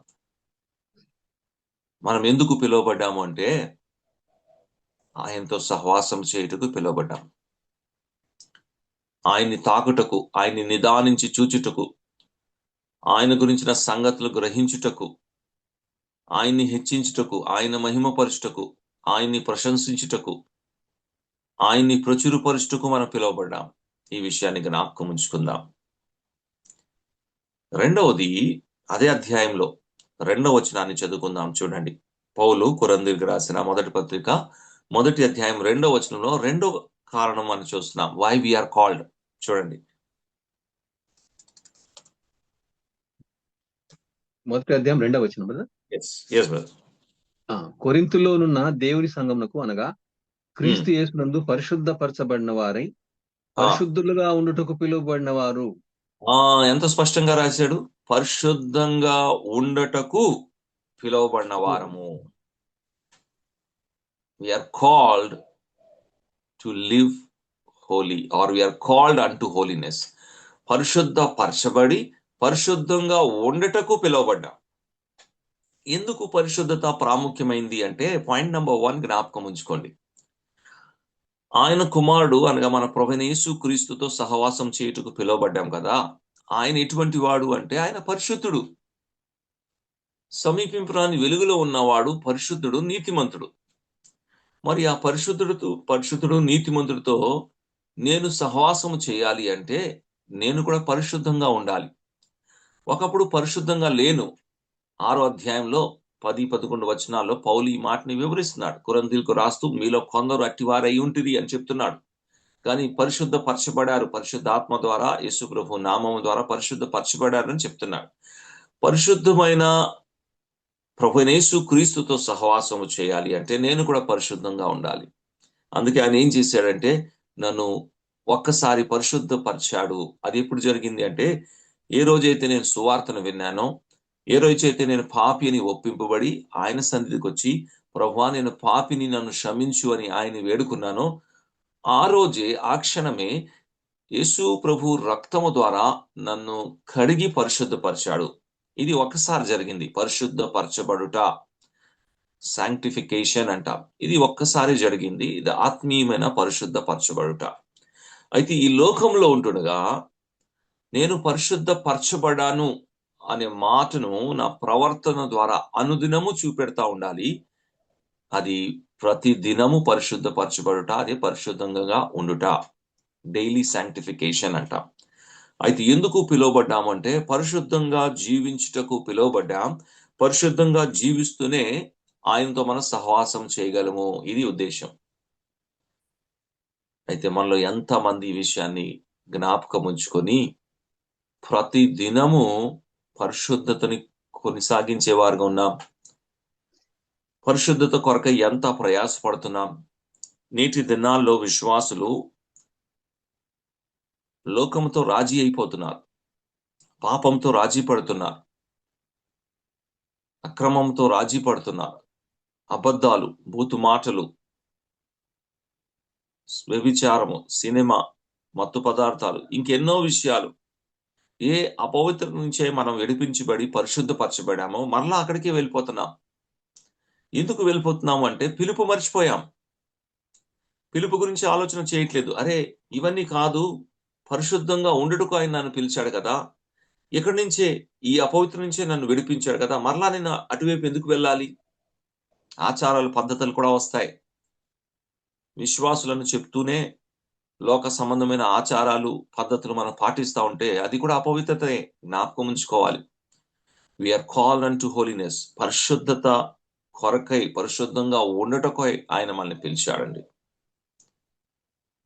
మనం ఎందుకు పిలువబడ్డాము అంటే ఆయనతో సహవాసం చేయుటకు పిలువబడ్డాం. ఆయన్ని తాకుటకు, ఆయన్ని నిదానించి చూచుటకు, ఆయన గురించిన సంగతులు గ్రహించుటకు, ఆయన్ని హెచ్చించుటకు, ఆయన మహిమపరచుటకు, ఆయన్ని ప్రశంసించుటకు, ఆయన్ని ప్రచురపరచుటకు మనం పిలువబడ్డాం. ఈ విషయాన్ని జ్ఞాపకం ఉంచుకుందాం. రెండవది, అదే అధ్యాయంలో 2వ వచనాన్ని చదువుకుందాం. చూడండి, పౌలు కొరింథీయులకు రాసిన మొదటి పత్రిక 1వ అధ్యాయం 2వ వచనంలో రెండవ కారణం మనం చూస్తున్నాం. Why we are called. చూడండి, మొదటి అధ్యాయం 2వ వచనం బ్రదర్. కొరింథులోనున్న దేవుని సంఘమునకు, అనగా క్రీస్తు యేసునందు పరిశుద్ధపరచబడిన వారై పరిశుద్ధులుగా ఉండుటకు పిలువబడిన వారు. ఎంత స్పష్టంగా రాశాడు? పరిశుద్ధంగా ఉండటకు పిలువబడిన వారము. We are called to live holy, or we are called unto holiness. పరిశుద్ధపరచబడి పరిశుద్ధంగా ఉండటకు పిలువబడ్డాం. ఎందుకు పరిశుద్ధత ప్రాముఖ్యమైంది అంటే, పాయింట్ నెంబర్ 1 జ్ఞాపకం ఉంచుకోండి. ఆయన కుమారుడు అనగా మన ప్రభువైన యేసు క్రీస్తుతో సహవాసం చేయుటకు పిలువబడ్డాం కదా. ఆయన ఎటువంటి వాడు అంటే ఆయన పరిశుద్ధుడు, సమీపింపురాని వెలుగులో ఉన్నవాడు, పరిశుద్ధుడు, నీతిమంతుడు. మరి ఆ పరిశుద్ధుడు నీతిమంతుడితో నేను సహవాసము చేయాలి అంటే నేను కూడా పరిశుద్ధంగా ఉండాలి. ఒకప్పుడు పరిశుద్ధంగా లేను. 6వ అధ్యాయంలో 10-11 వచనాల్లో పౌలు ఈ మాటని వివరిస్తున్నాడు. కొరింథీయులకు రాస్తూ, మీలో కొందరు అట్టివారై ఉంటిరి అని చెప్తున్నాడు. కానీ పరిశుద్ధపరచబడారు, పరిశుద్ధాత్మ ద్వారా, యేసు ప్రభు నామము ద్వారా పరిశుద్ధపరచబడారని చెప్తున్నాడు. పరిశుద్ధమైన ప్రభువైన యేసు క్రీస్తుతో సహవాసము చేయాలి అంటే నేను కూడా పరిశుద్ధంగా ఉండాలి. అందుకే ఆయన ఏం చేశాడంటే నన్ను ఒక్కసారి పరిశుద్ధపరిచాడు. అది ఎప్పుడు జరిగింది అంటే, ఏ రోజైతే నేను సువార్తను విన్నానో, ఏ రోజైతే నేను పాపి అని ఒప్పింపబడి ఆయన సన్నిధికి వచ్చి, ప్రభువా నేను పాపిని, నన్ను క్షమించు అని ఆయన వేడుకున్నానో, ఆ రోజే, ఆ క్షణమే యేసు ప్రభు రక్తము ద్వారా నన్ను కడిగి పరిశుద్ధపరిచాడు. ఇది ఒక్కసారి జరిగింది, పరిశుద్ధపరచబడుట, శాంక్టిఫికేషన్ అంటాం. ఇది ఒక్కసారి జరిగింది. ఇది ఆత్మీయమైన పరిశుద్ధపరచబడుట. అయితే ఈ లోకంలో ఉంటుండగా నేను పరిశుద్ధపరచబడాను అనే మాటను నా ప్రవర్తన ద్వారా అనుదినము చూపెడతా ఉండాలి. అది ప్రతి దినము పరిశుద్ధపరచబడుట, అది పరిశుద్ధంగా ఉండుట, డైలీ శాంక్టిఫికేషన్ అంటాం. అయితే ఎందుకు పిలువబడ్డామంటే పరిశుద్ధంగా జీవించుటకు పిలువబడ్డాం. పరిశుద్ధంగా జీవిస్తూనే ఆయనతో మనం సహవాసం చేయగలము, ఇది ఉద్దేశం. అయితే మనలో ఎంతమంది ఈ విషయాన్ని జ్ఞాపకం ఉంచుకొని ప్రతి దినము పరిశుద్ధతని కొనసాగించే వారుగా ఉన్నాం? పరిశుద్ధత కొరకై ఎంత ప్రయాసపడుతున్నాం? నేటి దినాల్లో విశ్వాసులు లోకంతో రాజీ అయిపోతున్నారు, పాపంతో రాజీ పడుతున్నారు, అక్రమంతో రాజీ పడుతున్నారు, అబద్ధాలు, బూతు మాటలు, వ్యభిచారము, సినిమా, మత్తు పదార్థాలు, ఇంకెన్నో విషయాలు. ఏ అపవిత్ర నుంచే మనం విడిపించబడి పరిశుద్ధపరచబడామో మరలా అక్కడికే వెళ్ళిపోతున్నాం. ఎందుకు వెళ్ళిపోతున్నాము అంటే పిలుపు మర్చిపోయాం. పిలుపు గురించి ఆలోచన చేయట్లేదు. అరే ఇవన్నీ కాదు, పరిశుద్ధంగా ఉండుటకు ఆయన నన్ను పిలిచాడు కదా, ఇక్కడి నుంచే, ఈ అపవిత్ర నుంచే నన్ను విడిపించాడు కదా, మరలా నేను అటువైపు ఎందుకు వెళ్ళాలి? ఆచారాలు, పద్ధతులు కూడా వస్తాయి. విశ్వాసులను చెప్తూనే లోక సంబంధమైన ఆచారాలు, పద్ధతులు మనం పాటిస్తూ ఉంటే అది కూడా అపవిత్రతే, జ్ఞాపకం ఉంచుకోవాలి. We are called unto holiness. పరిశుద్ధత కొరకై, పరిశుద్ధంగా ఉండటకై ఆయన మనల్ని పిలిచాడండి.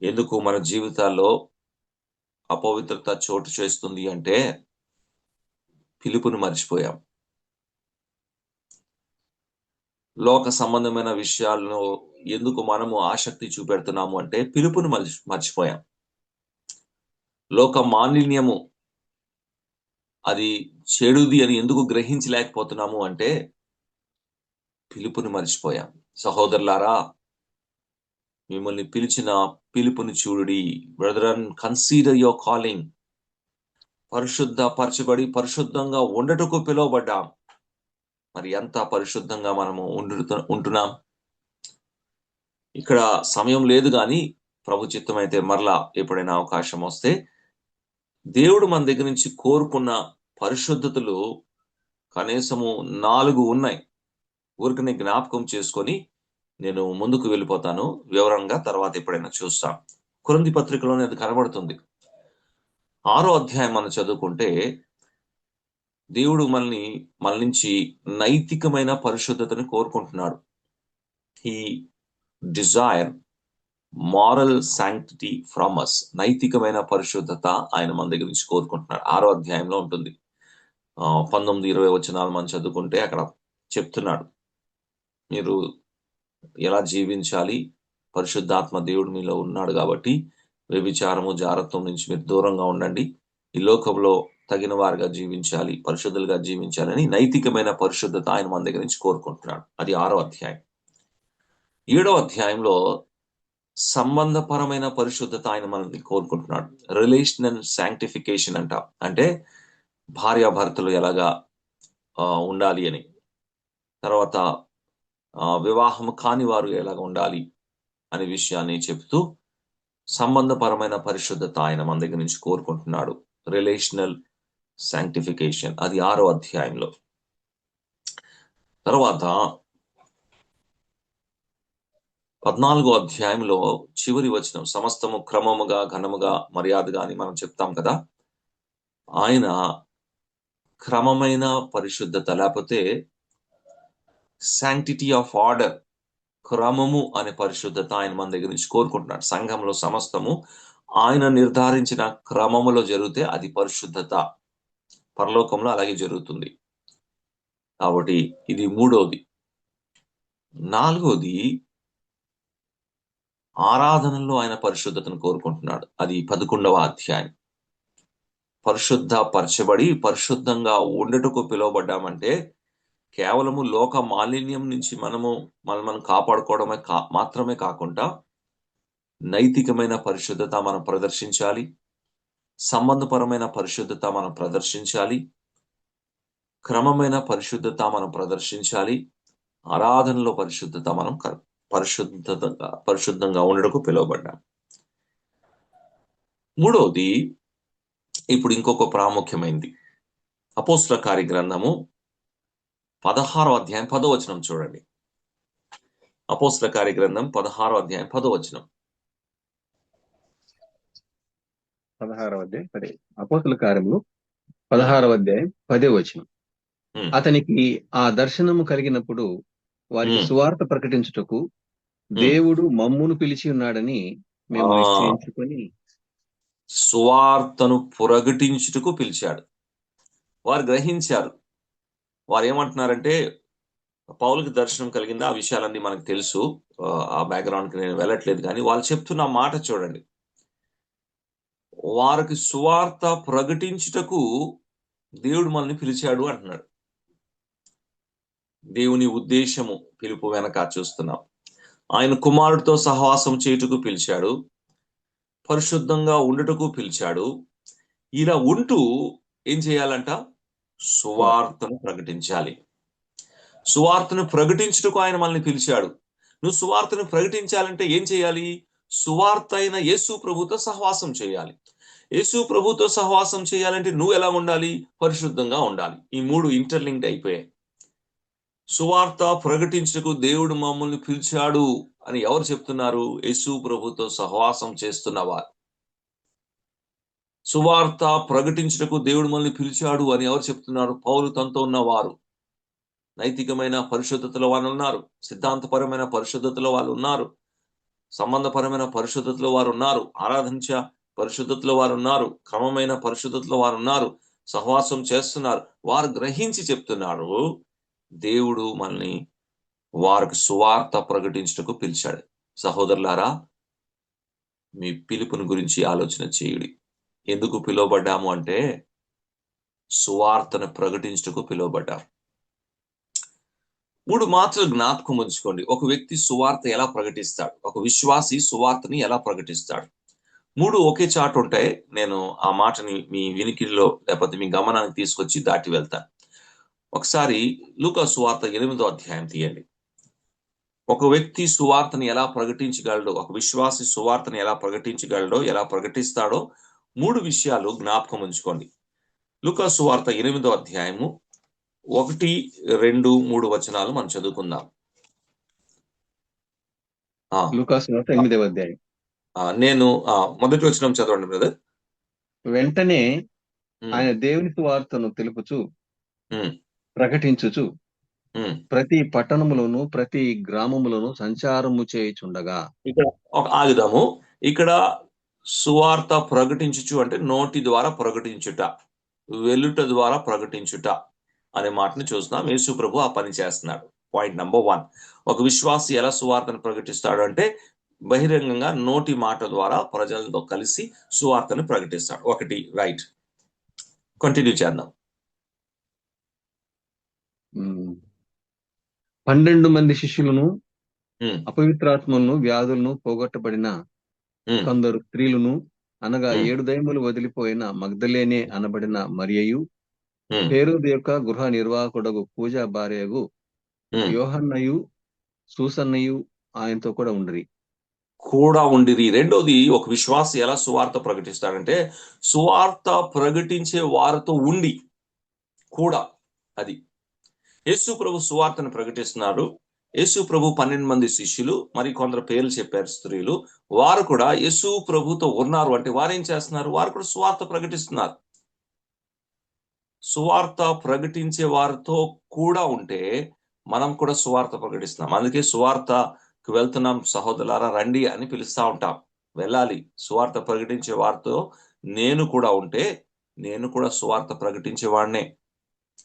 ఎందుకు మన జీవితాల్లో అపవిత్రత చోటు చేస్తుంది అంటే పిలుపుని మర్చిపోయాం. లోక సంబంధమైన విషయాలను ఎందుకు మనము ఆసక్తి చూపెడుతున్నాము అంటే పిలుపుని మర్చిపోయాం. లోక మాలిన్యము అది చెడుది అని ఎందుకు గ్రహించలేకపోతున్నాము అంటే పిలుపుని మర్చిపోయాం. సహోదరులారా, మిమ్మల్ని పిలిచిన పిలుపుని చూడుడి. Brethren, consider your calling. పరిశుద్ధపరచబడి పరిశుద్ధంగా ఉండటకు పిలువబడ్డాం. మరి ఎంత పరిశుద్ధంగా మనము ఉంటున్నాం? ఇక్కడ సమయం లేదు కానీ ప్రభు చిత్తం అయితే మరలా ఎప్పుడైనా అవకాశం వస్తే దేవుడు మన దగ్గర నుంచి కోరుకున్న పరిశుద్ధతలు కనీసము 4 ఉన్నాయి. ఊరికనే జ్ఞాపకం చేసుకొని నేను ముందుకు వెళ్ళిపోతాను వివరంగా, తర్వాత ఎప్పుడైనా చూస్తాం. కొరింథీ పత్రికలోనే అది కనబడుతుంది. 6వ అధ్యాయం మనం చదువుకుంటే దేవుడు మన నుంచి నైతికమైన పరిశుద్ధతను కోరుకుంటున్నాడు. He desire moral sanctity from us. నైతికమైన పరిశుద్ధత ఆయన మన దగ్గర నుంచి కోరుకుంటున్నాడు. 6వ అధ్యాయంలో ఉంటుంది. 19-20 వచనాలు మనం చదువుకుంటే అక్కడ చెప్తున్నాడు, మీరు ఎలా జీవించాలి. పరిశుద్ధాత్మ దేవుడు మీలో ఉన్నాడు కాబట్టి వ్యభిచారము, జారత్వం నుంచి మీరు దూరంగా ఉండండి. ఈ లోకంలో తగిన వారుగా జీవించాలి, పరిశుద్ధులుగా జీవించాలని నైతికమైన పరిశుద్ధత ఆయన మన దగ్గర నుంచి కోరుకుంటున్నాడు. అది 6వ అధ్యాయం. 7వ అధ్యాయంలో సంబంధపరమైన పరిశుద్ధత ఆయన మనల్ని కోరుకుంటున్నాడు. రిలేషనల్ శాంక్టిఫికేషన్ అంట. అంటే భార్యాభర్తలు ఎలాగా ఉండాలి అని, తర్వాత వివాహము కాని వారు ఎలాగ ఉండాలి అనే విషయాన్ని చెప్తూ సంబంధపరమైన పరిశుద్ధత ఆయన మన దగ్గర నుంచి కోరుకుంటున్నాడు. రిలేషనల్ శాంక్టిఫికేషన్, అది 6వ అధ్యాయంలో. తర్వాత 14వ అధ్యాయంలో చివరి వచనం, సమస్తము క్రమముగా, ఘనముగా, మర్యాదగా అని మనం చెప్తాం కదా. ఆయన క్రమమైన పరిశుద్ధత, లేకపోతే శాంక్టిటీ ఆఫ్ ఆర్డర్, క్రమము అనే పరిశుద్ధత ఆయన మన దగ్గర నుంచి కోరుకుంటున్నాడు. సంఘంలో సమస్తము ఆయన నిర్ధారించిన క్రమములో జరిగితే అది పరిశుద్ధత. పరలోకంలో అలాగే జరుగుతుంది. కాబట్టి ఇది 3వది. 4వది ఆరాధనలో ఆయన పరిశుద్ధతను కోరుకుంటున్నాడు. అది 11వ అధ్యాయం. పరిశుద్ధపరచబడి పరిశుద్ధంగా ఉండటకు పిలువబడ్డామంటే కేవలము లోక మాలిన్యం నుంచి మనం కాపాడుకోవడమే మాత్రమే కాకుండా నైతికమైన పరిశుద్ధత మనం ప్రదర్శించాలి, సంబంధపరమైన పరిశుద్ధత మనం ప్రదర్శించాలి, క్రమమైన పరిశుద్ధత మనం ప్రదర్శించాలి, ఆరాధనలో పరిశుద్ధత మనం పరిశుద్ధంగా ఉండటకు పిలువబడ్డాం. మూడవది ఇప్పుడు ఇంకొక ప్రాముఖ్యమైనది, అపోస్తల కార్యగ్రంథము 16వ అధ్యాయం 10వ వచనం చూడండి. అపోస్తల కార్యగ్రంథం 16వ అధ్యాయం 10వ వచనం. 16వ అధ్యాయం 10. అపోస్తల కార్యములు 16వ అధ్యాయం 10వ వచనం. అతనికి ఆ దర్శనము కలిగినప్పుడు వారికి సువార్త ప్రకటించుటకు దేవుడు మమ్మును పిలిచి ఉన్నాడని మేము నిశ్చయించుకొని. సువార్తను ప్రకటించుటకు పిలిచాడు. వారు గ్రహించారు. వారు ఏమంటున్నారంటే, పౌలుకి దర్శనం కలిగింది, ఆ విషయాలన్నీ మనకు తెలుసు, ఆ బ్యాక్గ్రౌండ్కి నేను వెళ్ళట్లేదు, కానీ వాళ్ళు చెప్తున్న మాట చూడండి. వారికి సువార్త ప్రకటించుటకు దేవుడు మనల్ని పిలిచాడు అంటున్నాడు. దేవుని ఉద్దేశము పిలుపు వెనక చూస్తున్నాం. ఆయన కుమారుడితో సహవాసం చేయుటకు పిలిచాడు, పరిశుద్ధంగా ఉండటకు పిలిచాడు. ఇలా ఉంటూ ఏం చేయాలంట? సువార్తను ప్రకటించాలి. సువార్తను ప్రకటించుటకు ఆయన మనల్ని పిలిచాడు. నువ్వు సువార్తను ప్రకటించాలంటే ఏం చేయాలి? సువార్త అయిన యేసు ప్రభుతో సహవాసం చేయాలి. యేసు ప్రభుతో సహవాసం చేయాలంటే నువ్వు ఎలా ఉండాలి? పరిశుద్ధంగా ఉండాలి. ఈ మూడు ఇంటర్లింక్డ్ అయిపోయాయి. సువార్త ప్రకటించుటకు దేవుడు మమ్మల్ని పిలిచాడు అని ఎవరు చెప్తున్నారు? యేసు ప్రభుతో సహవాసం చేస్తున్నవారు. సువార్త ప్రకటించుటకు దేవుడు మనల్ని పిలిచాడు అని ఎవరు చెప్తున్నారు? పౌలు తనతో ఉన్నవారు. నైతికమైన పరిశుద్ధతలో వాళ్ళు ఉన్నారు, సిద్ధాంతపరమైన పరిశుద్ధతలో వాళ్ళు ఉన్నారు, సంబంధపరమైన పరిశుద్ధతలో వారు ఉన్నారు, ఆరాధించ పరిశుద్ధతలో వారు ఉన్నారు, క్రమమైన పరిశుద్ధతలో వారు ఉన్నారు, సహవాసం చేస్తున్నారు. వారు గ్రహించి చెప్తున్నారు, దేవుడు మనల్ని వారికి సువార్త ప్రకటించుటకు పిలిచాడు. సహోదరులారా, మీ పిలుపుని గురించి ఆలోచన చేయుడి. ఎందుకు పిలువబడ్డాము అంటే సువార్తను ప్రకటించుటకు పిలువబడ్డాము. 3 మాటలు జ్ఞాపకం ఉంచుకోండి. ఒక వ్యక్తి సువార్త ఎలా ప్రకటిస్తాడు? ఒక విశ్వాసి సువార్తని ఎలా ప్రకటిస్తాడు? 3 ఒకే చాటు ఉంటాయి. నేను ఆ మాటని మీ వినికిడిలో లేకపోతే మీ గమనానికి తీసుకొచ్చి దాటి వెళ్తాను. ఒకసారి లూకా సువార్త 8వ అధ్యాయం తీయండి. ఒక వ్యక్తి సువార్తని ఎలా ప్రకటించగలడో, ఒక విశ్వాసి సువార్తని ఎలా ప్రకటించగలడో, ఎలా ప్రకటిస్తాడో 3 విషయాలు జ్ఞాపకం ఉంచుకోండి. లూకా సువార్త 8వ అధ్యాయము 1, 2, 3 వచనాలు మనం చదువుకుందాం. లూకా సువార్త 8వ అధ్యాయం. నేను మొదటి వచనం చదవండి బ్రదర్. వెంటనే ఆయన దేవుని సువార్తను తెలుపుచు ప్రకటించుచు ప్రతి పట్టణములోను ప్రతి గ్రామములోను సంచారము చేయుచుండగా. ఇక్కడ ఆగుదాము. ఇక్కడ సువార్త ప్రకటించుచు అంటే నోటి ద్వారా ప్రకటించుట, వెలుట ద్వారా ప్రకటించుట అనే మాటను చూస్తున్నాం. యేసు ప్రభు ఆ పని చేస్తున్నాడు. పాయింట్ నెంబర్ 1, ఒక విశ్వాసి ఎలా సువార్తను ప్రకటిస్తాడు అంటే బహిరంగంగా నోటి మాట ద్వారా ప్రజలతో కలిసి సువార్తను ప్రకటిస్తాడు. ఒకటి రైట్. కంటిన్యూ చేద్దాం. 12 మంది శిష్యులను, అపవిత్రాత్మలను, వ్యాధులను పోగొట్టబడిన కొందరు స్త్రీలను, అనగా 7 దయ్యములు వదిలిపోయిన మగ్దలేనే అనబడిన మరియయు, హేరోదు యొక్క గృహ నిర్వాహకుడగు పూజా భార్యగు యోహన్నయు సూసన్నయు ఆయనతో కూడా ఉండిరి. రెండోది, ఒక విశ్వాసి ఎలా సువార్త ప్రకటిస్తాడంటే సువార్త ప్రకటించే వారితో ఉండి కూడా. అది యేసు ప్రభు సువార్తను ప్రకటిస్తున్నారు. యేసు ప్రభు 12 మంది శిష్యులు, మరి కొందరు పేర్లు చెప్పారు స్త్రీలు, వారు కూడా యేసు ప్రభుతో ఉన్నారు. అంటే వారేం చేస్తున్నారు? వారు కూడా సువార్త ప్రకటిస్తున్నారు. సువార్త ప్రకటించే వారితో కూడా ఉంటే మనం కూడా సువార్త ప్రకటిస్తున్నాం. అందుకే సువార్తకు వెళ్తున్నాం సహోదరులారా రండి అని పిలుస్తా ఉంటాం. వెళ్ళాలి. సువార్త ప్రకటించే వారితో నేను కూడా ఉంటే నేను కూడా సువార్త ప్రకటించేవాడినే.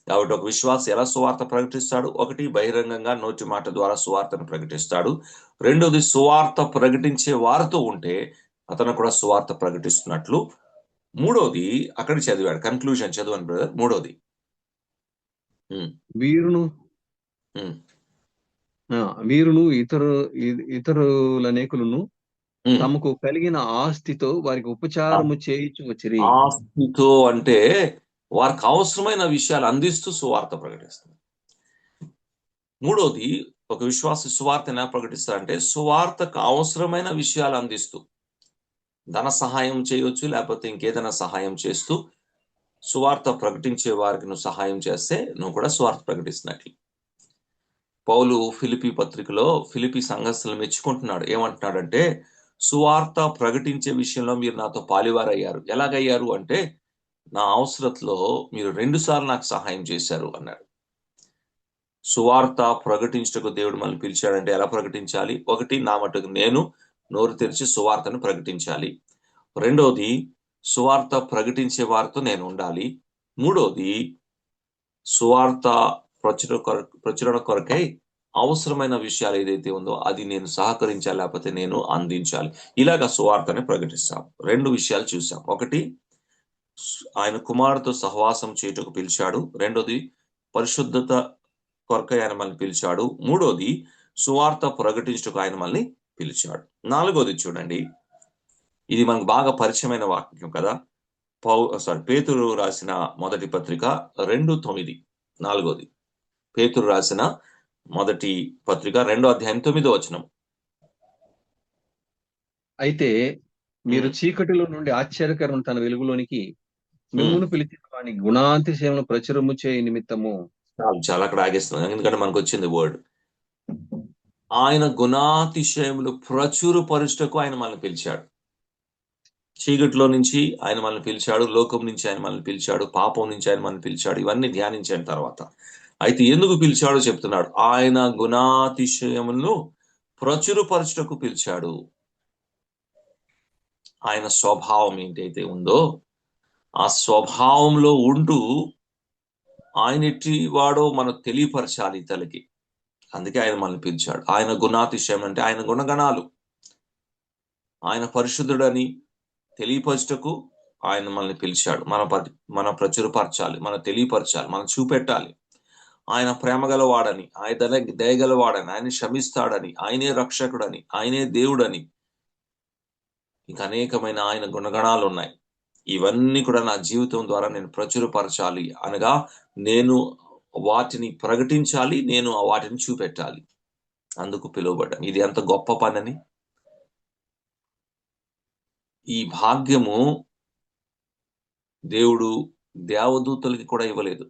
కాబట్టి ఒక విశ్వాసి ఎలా సువార్త ప్రకటిస్తాడు? ఒకటి, బహిరంగంగా నోటి మాట ద్వారా సువార్తను ప్రకటిస్తాడు. రెండోది, సువార్త ప్రకటించే వారితో ఉంటే అతను కూడా సువార్త ప్రకటిస్తున్నట్లు మూడోది అక్కడ చదివాడు, కన్క్లూజన్ చదవండి బ్రదర్. మూడోది వీరును ఉమ్, వీరును ఇతరులనేకులను తమకు కలిగిన ఆస్తితో వారికి ఉపచారము చేయించు వచ్చిరి. ఆస్తితో అంటే వారికి అవసరమైన విషయాలు అందిస్తూ సువార్త ప్రకటిస్తుంది. మూడోది, ఒక విశ్వాసి సువార్త ఎలా ప్రకటిస్తారంటే సువార్తకు అవసరమైన విషయాలు అందిస్తూ, ధన సహాయం చేయవచ్చు, లేకపోతే ఇంకేదైనా సహాయం చేస్తూ సువార్త ప్రకటించే వారికి నువ్వు సహాయం చేస్తే నువ్వు కూడా సువార్త ప్రకటిస్తున్నట్లు. పౌలు ఫిలిపి పత్రికలో ఫిలిపి సంఘస్థులను మెచ్చుకుంటున్నాడు. ఏమంటున్నాడంటే, సువార్త ప్రకటించే విషయంలో మీరు నాతో పాలివారయ్యారు. ఎలాగయ్యారు అంటే, నా అవసరతలో మీరు 2 సార్లు నాకు సహాయం చేశారు అన్నాడు. సువార్త ప్రకటించటకు దేవుడు మనల్ని పిలిచాడంటే ఎలా ప్రకటించాలి? ఒకటి, నా మటుకు నేను నోరు తెరిచి సువార్తను ప్రకటించాలి. రెండోది, సువార్త ప్రకటించే వారితో నేను ఉండాలి. మూడోది, సువార్త ప్రచురణ కొరకై అవసరమైన విషయాలు ఏదైతే ఉందో అది నేను సహకరించాలి, లేకపోతే నేను అందించాలి. ఇలాగా సువార్తని ప్రకటిస్తాం. 2 విషయాలు చూసాం. ఒకటి, ఆయన కుమారుతో సహవాసం చేయుటకు పిలిచాడు. రెండోది, పరిశుద్ధత కొరకై ఆయన మనల్ని పిలిచాడు. మూడోది, సువార్త ప్రకటించుటకు ఆయన మనల్ని పిలిచాడు. నాలుగోది చూడండి, ఇది మనకు బాగా పరిచయమైన వాక్యం కదా. పేతురు రాసిన మొదటి పత్రిక 2:9. నాలుగోది, పేతురు రాసిన మొదటి పత్రిక 2వ అధ్యాయం 9వ వచనం. అయితే మీరు చీకటిలో నుండి ఆశ్చర్యకరం తన వెలుగులోనికి మిమ్మును పిలిచిన వాని గుణాతిశయమును ప్రచురము చేయ నిమిత్తము. చాలా అక్కడ ఆగేస్తున్నాం, ఎందుకంటే మనకు వచ్చింది వర్డ్. ఆయన గుణాతిశయములు ప్రచురపరుచుటకు ఆయన మనల్ని పిలిచాడు. చీకటిలో నుంచి ఆయన మనల్ని పిలిచాడు, లోకం నుంచి ఆయన మనల్ని పిలిచాడు, పాపం నుంచి ఆయన మనల్ని పిలిచాడు. ఇవన్నీ ధ్యానించిన తర్వాత అయితే ఎందుకు పిలిచాడో చెప్తున్నాడు. ఆయన గుణాతిశయములను ప్రచురపరచుటకు పిలిచాడు. ఆయన స్వభావం ఏంటైతే ఉందో ఆ స్వభావంలో ఉంటూ ఆయన ఎట్టి వాడో మనకు తెలియపరచాలి ఇతరులకి. అందుకే ఆయన మనల్ని పిలిచాడు. ఆయన గుణాతిశయం అంటే ఆయన గుణగణాలు, ఆయన పరిశుద్ధుడని తెలియపరచుటకు ఆయన మనల్ని పిలిచాడు. మన ప్రచురపరచాలి, మనం తెలియపరచాలి, మనం చూపెట్టాలి. ఆయన ప్రేమగలవాడని, ఆయన దయగలవాడని, ఆయన క్షమిస్తాడని, ఆయనే రక్షకుడని, ఆయనే దేవుడని, ఇంకా అనేకమైన ఆయన గుణగణాలు ఉన్నాయి. ఇవన్నీ కూడా నా జీవితం ద్వారా నేను ప్రచురపరచాలి, అనగా నేను వాటిని ప్రకటించాలి, నేను వాటిని చూపెట్టాలి. అందుకు పిలువబడ్డాను. ఇది ఎంత గొప్ప పనని. ఈ భాగ్యము దేవుడు దేవదూతలకి కూడా ఇవ్వలేదు.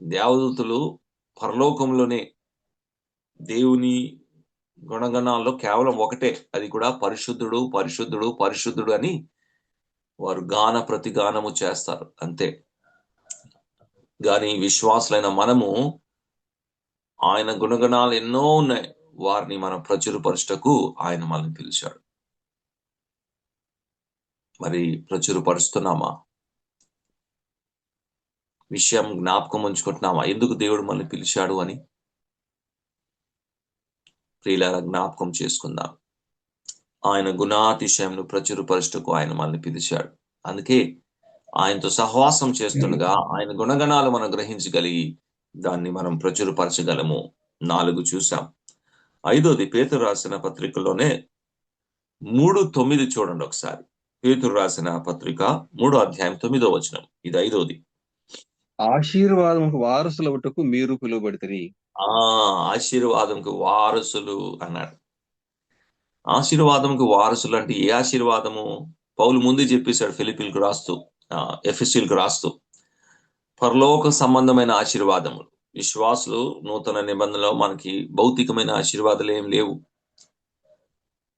దేవదూతలు పరలోకంలోనే దేవుని గుణగణాల్లో కేవలం ఒకటే, అది కూడా పరిశుద్ధుడు పరిశుద్ధుడు పరిశుద్ధుడు అని వారు గాన ప్రతిగానము చేస్తారు, అంతే. గాని విశ్వాసులైన మనము ఆయన గుణగణాలు ఎన్నో ఉన్నాయి, వారిని మనం ప్రచురపరచుటకు ఆయన మనల్ని పిలిచాడు. మరి ప్రచురపరుస్తున్నామా? విషయం జ్ఞాపకం ఉంచుకుంటున్నామా ఎందుకు దేవుడు మనల్ని పిలిచాడు అని? ప్రియులారా, జ్ఞాపకం చేసుకుందాం. ఆయన గుణాతిశయంను ప్రచురపరచుటకు ఆయన మనల్ని పిలిచాడు. అందుకే ఆయనతో సహవాసం చేస్తుండగా ఆయన గుణగణాలు మనం గ్రహించగలిగి దాన్ని మనం ప్రచురపరచగలము. 4 చూసాం. 5వది, పేతురు రాసిన పత్రికలోనే 3:9 చూడండి ఒకసారి. పేతురు రాసిన పత్రిక 3వ అధ్యాయం 9వ వచనం. ఇది 5వది. ఆశీర్వాదముకు వారసులవుటకు మీరు పిలువబడితిరి. ఆశీర్వాదంకు వారసులు అన్నాడు. ఆశీర్వాదంకు వారసులు అంటే ఏ ఆశీర్వాదము? పౌలు ముందే చెప్పేశాడు ఫిలిప్పీలకు రాస్తూ, ఎఫెసీయులకు రాస్తూ, పరలోక సంబంధమైన ఆశీర్వాదములు. విశ్వాసులు నూతన నిబంధనలో మనకి భౌతికమైన ఆశీర్వాదాలు ఏం లేవు.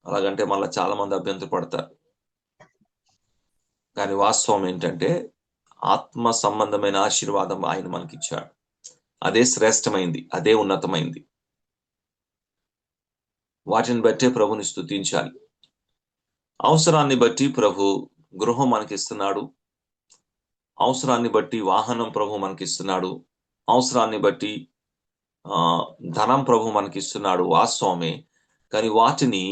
అలాగంటే మళ్ళీ చాలా మంది అభ్యంతరపడతారు. కానీ వాస్తవం ఏంటంటే ఆత్మ సంబంధమైన ఆశీర్వాదం ఆయన మనకిచ్చాడు. అదే శ్రేష్టమైంది, అదే ఉన్నతమైంది. వాటిని బట్టే ప్రభుని స్తుతించాలి. అవసరాన్ని బట్టి ప్రభు గృహం మనకిస్తున్నాడు, అవసరాన్ని బట్టి వాహనం ప్రభు మనకిస్తున్నాడు, అవసరాన్ని బట్టి ధనం ప్రభు మనకిస్తున్నాడు, వాస్తవమే. కానీ వాటిని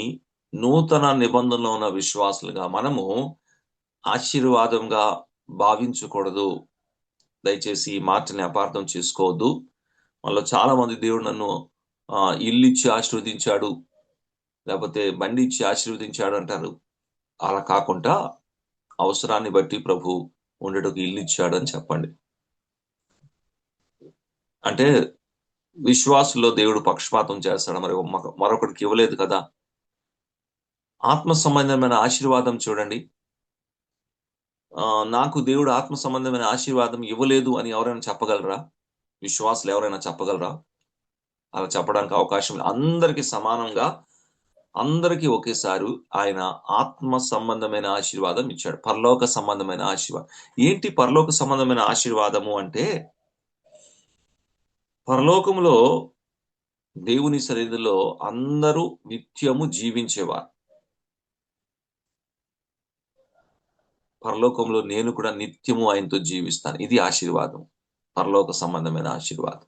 నూతన నిబంధనలో ఉన్న విశ్వాసులుగా మనము ఆశీర్వాదంగా భావించకూడదు. దయచేసి ఈ మాటని అపార్థం చేసుకోవద్దు. మనలో చాలా మంది దేవుడు నన్ను ఇల్లు ఇచ్చి ఆశీర్వదించాడు, లేకపోతే బండి ఇచ్చి ఆశీర్వదించాడు అంటారు. అలా కాకుండా అవసరాన్ని బట్టి ప్రభు ఉండేటకు ఇల్లు ఇచ్చాడు అని చెప్పండి. అంటే విశ్వాసుల్లో దేవుడు పక్షపాతం చేస్తాడు, మరి మరొకటికి ఇవ్వలేదు కదా. ఆత్మ సంబంధమైన ఆశీర్వాదం చూడండి. నాకు దేవుడు ఆత్మ సంబంధమైన ఆశీర్వాదం ఇవ్వలేదు అని ఎవరైనా చెప్పగలరా? విశ్వాసులు ఎవరైనా చెప్పగలరా? అలా చెప్పడానికి అవకాశం లేదు. అందరికీ సమానంగా, అందరికీ ఒకేసారి ఆయన ఆత్మ సంబంధమైన ఆశీర్వాదం ఇచ్చాడు. పరలోక సంబంధమైన ఆశీర్వాదం ఏంటి? పరలోక సంబంధమైన ఆశీర్వాదము అంటే, పరలోకములో దేవుని సన్నిధిలో అందరూ నిత్యము జీవించేవారు. పరలోకంలో నేను కూడా నిత్యము ఆయనతో జీవిస్తాను. ఇది ఆశీర్వాదం, పరలోక సంబంధమైన ఆశీర్వాదం.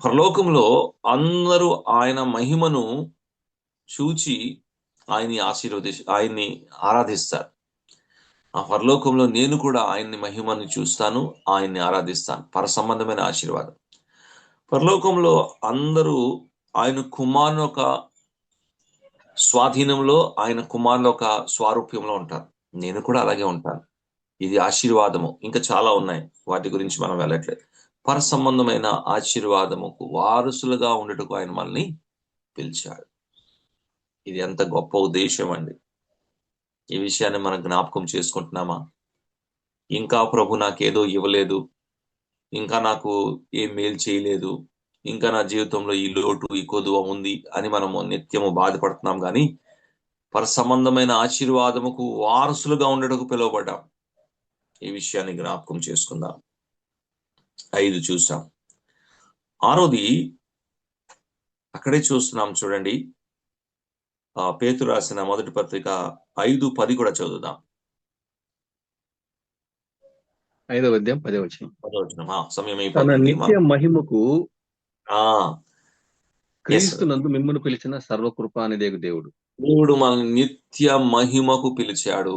పరలోకంలో అందరూ ఆయన మహిమను చూచి ఆయన్ని ఆరాధిస్తారు. ఆ పరలోకంలో నేను కూడా ఆయన్ని మహిమను చూస్తాను, ఆయన్ని ఆరాధిస్తాను. పర సంబంధమైన ఆశీర్వాదం. పరలోకంలో అందరూ ఆయన కుమారుని ఒక స్వాధీనంలో, ఆయన కుమారుని ఒక స్వారూప్యంలో ఉంటారు. నేను కూడా అలాగే ఉంటాను. ఇది ఆశీర్వాదము. ఇంకా చాలా ఉన్నాయి, వాటి గురించి మనం వెళ్ళట్లేదు. పర సంబంధమైన ఆశీర్వాదముకు వారసులుగా ఉండటకు ఆయన మనల్ని పిలిచాడు. ఇది ఎంత గొప్ప ఉద్దేశం అండి. ఈ విషయాన్ని మనం జ్ఞాపకం చేసుకుంటున్నామా? ఇంకా ప్రభు నాకేదో ఇవ్వలేదు, ఇంకా నాకు ఏం మేలు చేయలేదు, ఇంకా నా జీవితంలో ఈ లోటు, ఈ కొదువ ఉంది అని మనము నిత్యము బాధపడుతున్నాం. కానీ పర సంబంధమైన ఆశీర్వాదముకు వారసులుగా ఉండటకు పిలువబడ్డాం. ఈ విషయాన్ని జ్ఞాపకం చేసుకుందాం. 5 చూసాం. 6వది అక్కడే చూస్తున్నాం చూడండి. పేతురు రాసిన మొదటి పత్రిక 5:10 కూడా చదువుదాం. 5వ అధ్యాయం 10వ వచనం. సమయం తన అయిపోతుంది. నిత్య మహిమకు క్రీస్తునందు మిమ్మల్ని పిలిచిన సర్వకృపానిదేగు దేవుడు. దేవుడు మనల్ని నిత్య మహిమకు పిలిచాడు.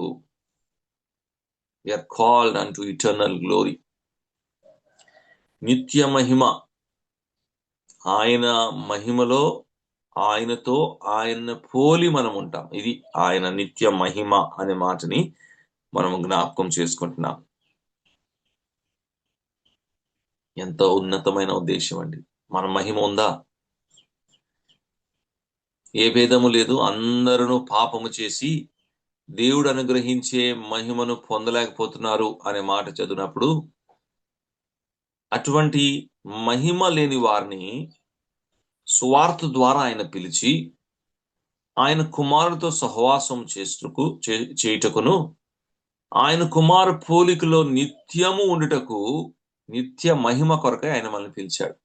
We are called unto eternal glory. నిత్య మహిమ, ఆయన మహిమలో ఆయనతో ఆయన పోలి మనం ఉంటాం. ఇది ఆయన నిత్య మహిమ అనే మాటని మనం జ్ఞాపకం చేసుకుంటున్నాం. ఎంతో ఉన్నతమైన ఉద్దేశం అండి. మన మహిమ ఉందా? ఏ భేదము లేదు. అందరూ పాపము చేసి దేవుడు అనుగ్రహించే మహిమను పొందలేకపోతున్నారు అనే మాట చదివినప్పుడు, అటువంటి మహిమ లేని వారిని సువార్త ద్వారా ఆయన పిలిచి ఆయన కుమారుతో సహవాసం చేయుటకును, ఆయన కుమారు పోలికలో నిత్యము ఉండుటకు, నిత్య మహిమ కొరకై ఆయన మనల్ని పిలిచాడు.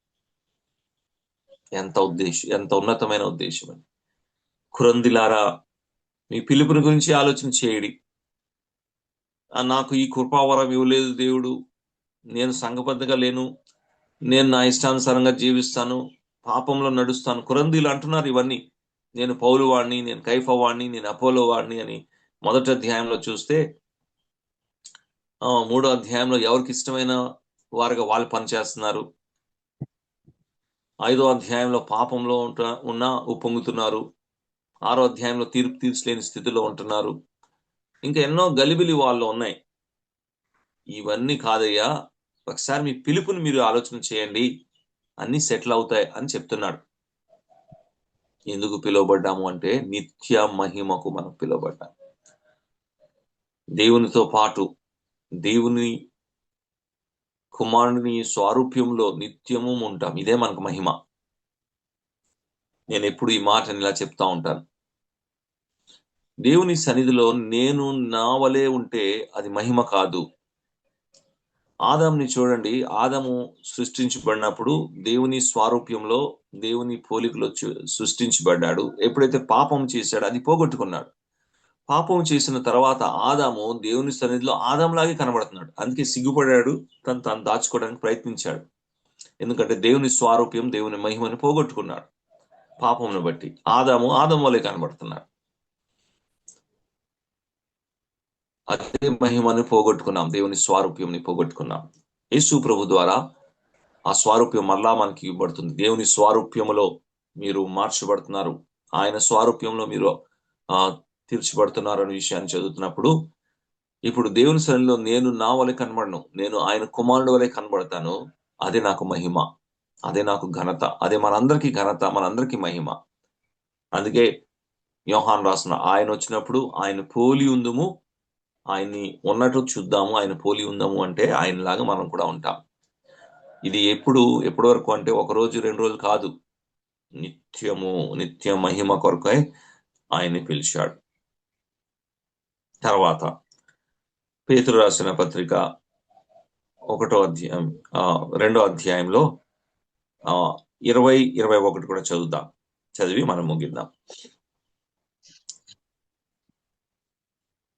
ఎంత ఉన్నతమైన ఉద్దేశం అని. కురందిలారా, మీ పిలుపుని గురించి ఆలోచన చేయడి. నాకు ఈ కృపావరం ఇవ్వలేదు దేవుడు, నేను సంఘబద్ధంగా లేను, నేను నా ఇష్టానుసారంగా జీవిస్తాను, పాపంలో నడుస్తాను. కురందీలు అంటున్నారు ఇవన్నీ. నేను పౌలు వాడిని, నేను కైఫా వాడిని, నేను అపోలో వాడిని అని మొదటి అధ్యాయంలో చూస్తే, 3వ అధ్యాయంలో ఎవరికి ఇష్టమైన వారుగా వాళ్ళు పనిచేస్తున్నారు. 5వ అధ్యాయంలో పాపంలో ఉన్నా ఉప్పొంగుతున్నారు. 6వ అధ్యాయంలో తీర్పు తీర్చలేని స్థితిలో ఉంటున్నారు. ఇంకా ఎన్నో గలిబిలి వాళ్ళు ఉన్నాయి. ఇవన్నీ కాదయ్యా, ఒకసారి మీ పిలుపుని మీరు ఆలోచన చేయండి, అన్ని సెటిల్ అవుతాయి అని చెప్తున్నాడు. ఎందుకు పిలువబడ్డాము అంటే నిత్య మహిమకు మనం పిలువబడ్డాం. దేవునితో పాటు దేవుని కుమారుని స్వారూప్యంలో నిత్యము ఉంటాం. ఇదే మనకు మహిమ. నేను ఎప్పుడు ఈ మాటని ఇలా చెప్తా ఉంటాను. దేవుని సన్నిధిలో నేను నా వలే ఉంటే అది మహిమ కాదు. ఆదాముని చూడండి. ఆదాము సృష్టించబడినప్పుడు దేవుని స్వారూప్యంలో, దేవుని పోలికలో సృష్టించబడ్డాడు. ఎప్పుడైతే పాపం చేశాడో అది పోగొట్టుకున్నాడు. పాపం చేసిన తర్వాత ఆదాము దేవుని సన్నిధిలో ఆదాంలాగే కనబడుతున్నాడు. అందుకే సిగ్గుపడాడు, తను దాచుకోవడానికి ప్రయత్నించాడు. ఎందుకంటే దేవుని స్వారూప్యం, దేవుని మహిమని పోగొట్టుకున్నాడు. పాపమును బట్టి ఆదాము వలె కనబడుతున్నాడు. అదే మహిమని పోగొట్టుకున్నాం, దేవుని స్వారూప్యంని పోగొట్టుకున్నాం. యేసు ప్రభు ద్వారా ఆ స్వారూప్యం మరలా మనకి ఇవ్వబడుతుంది. దేవుని స్వారూప్యములో మీరు మార్చబడుతున్నారు, ఆయన స్వారూప్యంలో మీరు తీర్చబడుతున్నారు అనే విషయాన్ని చదువుతున్నప్పుడు, ఇప్పుడు దేవుని సన్నిధిలో నేను నా వలె కనబడను, నేను ఆయన కుమారుడు వలె కనబడతాను. అదే నాకు మహిమ, అదే నాకు ఘనత, అదే మనందరికీ ఘనత, మనందరికీ మహిమ. అందుకే యోహాను రాసిన, ఆయన వచ్చినప్పుడు ఆయన పోలి ఉందుము, ఆయన్ని ఉన్నట్టు చూద్దాము, ఆయన పోలి ఉందాము అంటే ఆయనలాగా మనం కూడా ఉంటాం. ఇది ఎప్పటి వరకు అంటే 1 రోజు 2 రోజులు కాదు, నిత్య మహిమ కొరకై ఆయన్ని పిలిచాడు. తర్వాత పేతురు రాసిన పత్రిక 1వ అధ్యాయం 2వ అధ్యాయంలో 20-21 కూడా చదివి మనం ముగిద్దాం.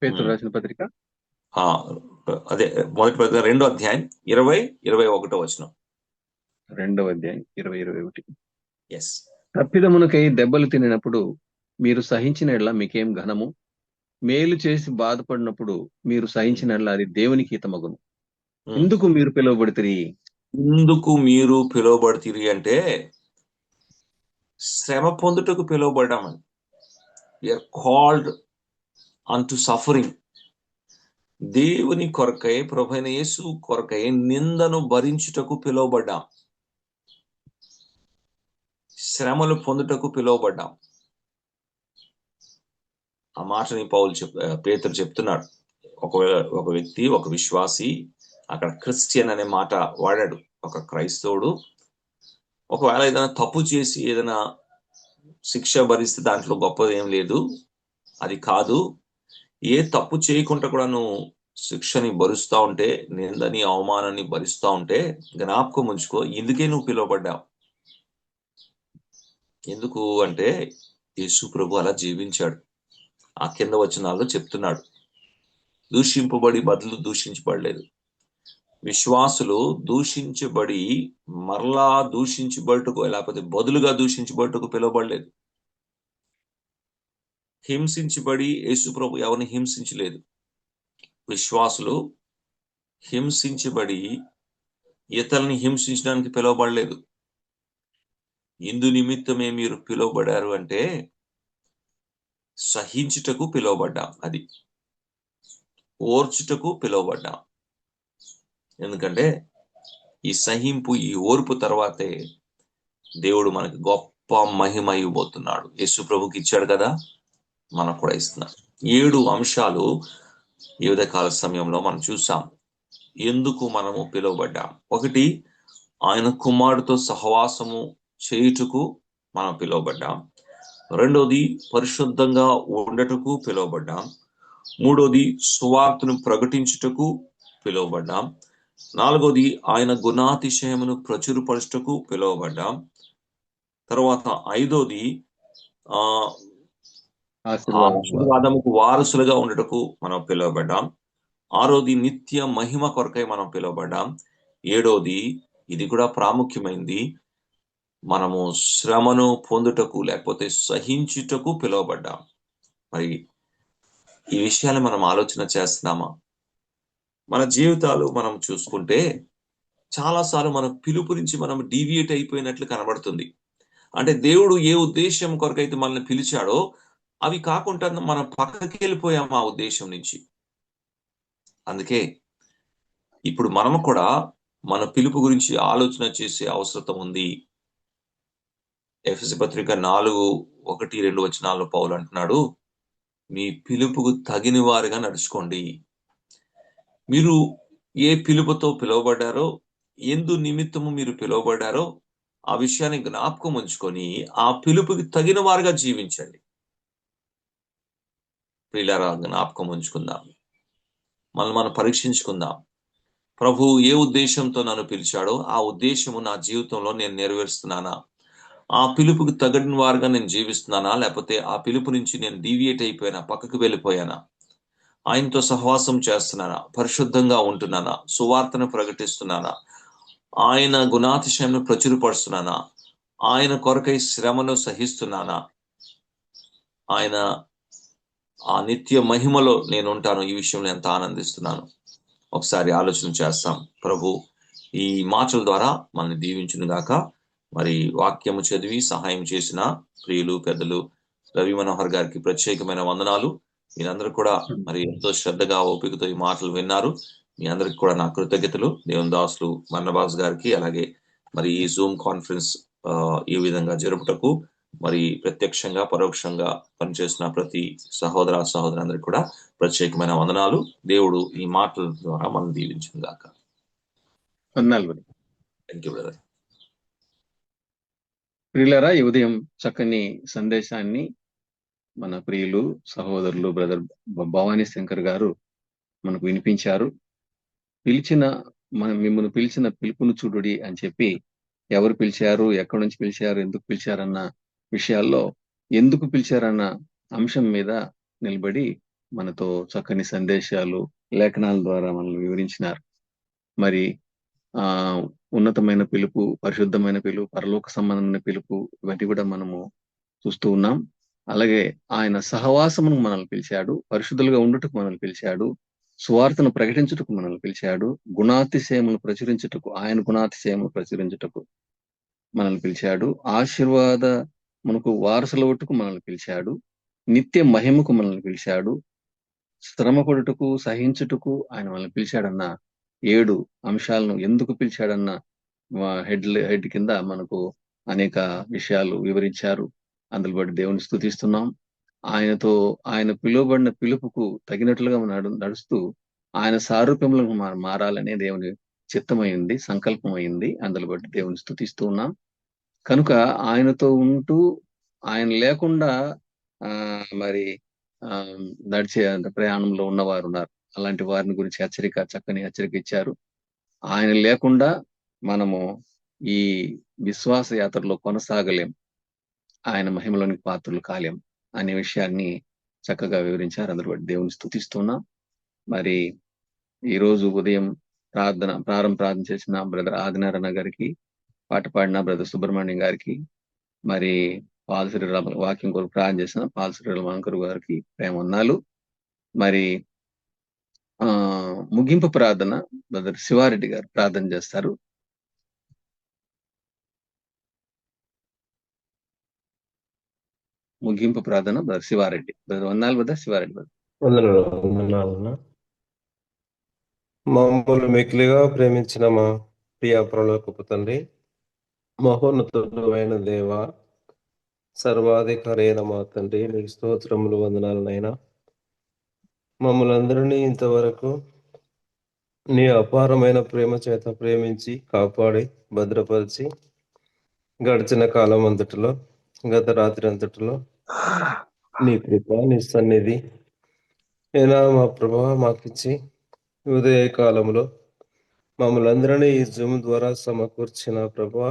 పేతురు రాసిన పత్రిక అదే మొదటి పత్రిక 2వ అధ్యాయం 20-21 వచనం. 2వ అధ్యాయం 20-21. ఎస్. తప్పిదమునకై దెబ్బలు తినినప్పుడు మీరు సహించిన ఎడల మీకేం ఘనము? మేలు చేసి బాధపడినప్పుడు మీరు సహించిన ఎడల అది దేవునికి హితమగును. ఎందుకు మీరు పిలువబడితిరి? ఎందుకు మీరు పిలువబడితిరి అంటే శ్రమ పొందుటకు పిలువబడ్డామని. వీఆర్ కాల్డ్ అంటు సఫరింగ్. దేవుని కొరకై, ప్రభువైన యేసు కొరకై నిందను భరించుటకు పిలువబడ్డాం, శ్రమలు పొందుటకు పిలువబడ్డాం. ఆ మాటని పేతురు చెప్తున్నాడు. ఒక వ్యక్తి, ఒక విశ్వాసి అక్కడ క్రిస్టియన్ అనే మాట వాడాడు. ఒక క్రైస్తవుడు ఒకవేళ ఏదైనా తప్పు చేసి ఏదైనా శిక్ష భరిస్తే దాంట్లో గొప్పది ఏం లేదు, అది కాదు. ఏ తప్పు చేయకుండా కూడా నువ్వు శిక్షని భరుస్తా ఉంటే, నిందని అవమానాన్ని భరిస్తా ఉంటే జ్ఞాపకం ఉంచుకో, ఇందుకే నువ్వు పిలువబడ్డావు. ఎందుకు అంటే యేసు ప్రభు అలా జీవించాడు. ఆ కింద వచనాల్లో చెప్తున్నాడు, దూషింపబడి బదులు దూషించబడలేదు. విశ్వాసులు దూషించబడి మరలా దూషించబడుటకు, లేకపోతే బదులుగా దూషించబడుటకు పిలువబడలేదు. హింసించబడి యేసు ప్రభు ఎవరిని హింసించలేదు. విశ్వాసులు హింసించబడి ఇతరులని హింసించడానికి పిలువబడలేదు. ఇందు నిమిత్తమే మీరు పిలువబడారు అంటే సహించుటకు పిలువబడ్డాం, అది ఓర్చుటకు పిలువబడ్డాం. ఎందుకంటే ఈ సహింపు, ఈ ఓర్పు తర్వాతే దేవుడు మనకి గొప్ప మహిమ ఇవ్వబోతున్నాడు. యేసు ప్రభుకి ఇచ్చాడు కదా, మనకు కూడా ఇస్తున్నాడు. 7 అంశాలు ఈ ఉదయకాల సమయంలో మనం చూసాం, ఎందుకు మనము పిలువబడ్డాం. 1, ఆయన కుమారుడితో సహవాసము చేయుటకు మనం పిలువబడ్డాం. 2, పరిశుద్ధంగా ఉండటకు పిలువబడ్డాం. 3, సువార్తను ప్రకటించుటకు పిలువబడ్డాం. 4, ఆయన గుణాతిశయమును ప్రచురపరచుటకు పిలువబడ్డాం. తర్వాత 5, ఆశీర్వాదముకు వారసులుగా ఉండటకు మనం పిలువబడ్డాం. 6, నిత్య మహిమ కొరకై మనం పిలువబడ్డాం. 7, ఇది కూడా ప్రాముఖ్యమైనది, మనము శ్రమను పొందుటకు లేకపోతే సహించుటకు పిలువబడ్డాం. మరి ఈ విషయాన్ని మనం ఆలోచన చేస్తున్నామా? మన జీవితాలు మనం చూసుకుంటే చాలాసార్లు మన పిలుపు నుంచి మనం డీవియేట్ అయిపోయినట్లు కనబడుతుంది. అంటే దేవుడు ఏ ఉద్దేశం కొరకైతే మనల్ని పిలిచాడో అవి కాకుండా మనం పక్కకి వెళ్ళిపోయాం ఆ ఉద్దేశం నుంచి. అందుకే ఇప్పుడు మనము కూడా మన పిలుపు గురించి ఆలోచన చేసే అవసరం ఉంది. ఎఫెసీ పత్రిక 4:1-2 వచనాల్లో పౌలు అంటున్నాడు, మీ పిలుపుకు తగిన వారుగా నడుచుకోండి. మీరు ఏ పిలుపుతో పిలువబడ్డారో, ఎందు నిమిత్తము మీరు పిలువబడ్డారో ఆ విషయాన్ని జ్ఞాపకం ఉంచుకొని ఆ పిలుపుకి తగిన వారుగా జీవించండి. ప్రియులారా, జ్ఞాపకం ఉంచుకుందాం, మనం పరీక్షించుకుందాం. ప్రభు ఏ ఉద్దేశంతో నన్ను పిలిచాడో ఆ ఉద్దేశము నా జీవితంలో నేను నెరవేరుస్తున్నానా? ఆ పిలుపుకి తగిన వారుగా నేను జీవిస్తున్నానా? లేకపోతే ఆ పిలుపు నుంచి నేను డీవియేట్ అయిపోయానా, పక్కకు వెళ్ళిపోయానా? ఆయనతో సహవాసం చేస్తున్నానా? పరిశుద్ధంగా ఉంటున్నానా? సువార్తను ప్రకటిస్తున్నానా? ఆయన గుణాతిశయాన్ని ప్రచురపరుస్తున్నానా? ఆయన కొరకై శ్రమను సహిస్తున్నానా, ఆయన ఆ నిత్య మహిమలో నేను ఉంటాను, ఈ విషయంలో ఎంత ఆనందిస్తున్నాను. ఒకసారి ఆలోచన చేస్తాం. ప్రభు ఈ మాటల ద్వారా మనల్ని దీవించును గాక. మరి వాక్యము చదివి సహాయం చేసిన ప్రియులు పెద్దలు రవి మనోహర్ గారికి ప్రత్యేకమైన వందనాలు. మీరందరూ కూడా మరి ఎంతో శ్రద్ధగా ఓపికతో ఈ మాటలు విన్నారు. మీ అందరికి కూడా నా కృతజ్ఞతలు. దేవుని దాసులు మన్నబాస్ గారికి, అలాగే మరి ఈ జూమ్ కాన్ఫరెన్స్ ఈ విధంగా జరుపుటకు మరి ప్రత్యక్షంగా పరోక్షంగా పనిచేసిన ప్రతి సహోదర సహోదరులందరికీ కూడా ప్రత్యేకమైన వందనాలు. దేవుడు ఈ మాటల ద్వారా మనం దీవించిన గాక. వందనాలు. Thank you brother. ప్రియులరా, ఈ ఉదయం చక్కని సందేశాన్ని మన ప్రియులు సహోదరులు బ్రదర్ భవానీ శంకర్ గారు మనకు వినిపించారు. మిమ్మల్ని పిలిచిన పిలుపును చూడుడి అని చెప్పి, ఎవరు పిలిచారు, ఎక్కడి నుంచి పిలిచారు, ఎందుకు పిలిచారన్న విషయాల్లో ఎందుకు పిలిచారన్న అంశం మీద నిలబడి మనతో చక్కని సందేశాలు లేఖనాల ద్వారా మనల్ని వివరించినారు. మరి ఉన్నతమైన పిలుపు, పరిశుద్ధమైన పిలుపు, పరలోక సంబంధమైన పిలుపు, ఇవన్నీ కూడా మనము చూస్తూ ఉన్నాం. అలాగే ఆయన సహవాసమును మనల్ని పిలిచాడు, పరిశుద్ధులుగా ఉండుటకు మనల్ని పిలిచాడు, సువార్తను ప్రకటించుటకు మనల్ని పిలిచాడు, గుణాతిశయమును ప్రచురించుటకు, ఆయన గుణాతిశయమును ప్రచురించుటకు మనల్ని పిలిచాడు, ఆశీర్వాద మనకు వారసులవుటకు మనల్ని పిలిచాడు, నిత్య మహిమకు మనల్ని పిలిచాడు, శ్రమపడుటకు సహించుటకు ఆయన మనల్ని పిలిచాడన్న 7 అంశాలను ఎందుకు పిలిచాడన్న హెడ్ కింద మనకు అనేక విషయాలు వివరించారు. అందులో బట్టి దేవుని స్తుతిస్తున్నాం. ఆయన పిలువబడిన పిలుపుకు తగినట్లుగా నడుస్తూ ఆయన సారూప్యంలో మారాలనే దేవుని చిత్తమైంది, సంకల్పమైంది. అందులో బట్టి దేవుని స్తుతిస్తూ ఉన్నాం. కనుక ఆయనతో ఉంటూ ఆయన లేకుండా మరి నడిచే ప్రయాణంలో ఉన్నవారు ఉన్నారు. అలాంటి వారిని గురించి చక్కని హెచ్చరిక ఇచ్చారు. ఆయన లేకుండా మనము ఈ విశ్వాస యాత్రలో కొనసాగలేం, ఆయన మహిమలోనికి పాత్రలు కాలేం అనే విషయాన్ని చక్కగా వివరించారు. అందరూ బట్టి దేవుని స్తుతిస్తున్నాం. మరి ఈ రోజు ఉదయం ప్రారంభం చేసిన బ్రదర్ ఆదినారాయణ గారికి, పాట పాడిన బ్రదర్ సుబ్రహ్మణ్యం గారికి, మరి పాలసిరి వాక్యం కొరకు ప్రార్థన చేసిన పాలసిరి రమణకర్ గారికి ప్రేమ వందనాలు. మరి ముగింపు ప్రార్థన బ్రదర్ శివారెడ్డి గారు ప్రార్థన చేస్తారు. ముగింపు ప్రార్థన బ్రదర్ శివారెడ్డి. బ్రదర్ వందనాలు బ్రదర్ శివారెడ్డి బ్రదర్. వందనాలు. మమ్మల్ని మిక్కిలిగా ప్రేమించిన మా ప్రియ పరలోకపు తండ్రి, మహోన్నతుడు అయిన దేవ, సర్వాధికారి అయిన మా తండ్రి, నీకు స్తోత్రములు, వందనాలనైనా. మమ్మల్ని అందరినీ ఇంతవరకు నీ అపారమైన ప్రేమ చేత ప్రేమించి కాపాడి భద్రపరిచి గడిచిన కాలం అంతటిలో, గత రాత్రి అంతటిలో నీ కృప, నీ సన్నిధి అయినా మా ప్రభావ మాకిచ్చి ఉదయ కాలంలో మమ్మల్ని అందరినీ ఈ జూమ్ ద్వారా సమకూర్చిన ప్రభా,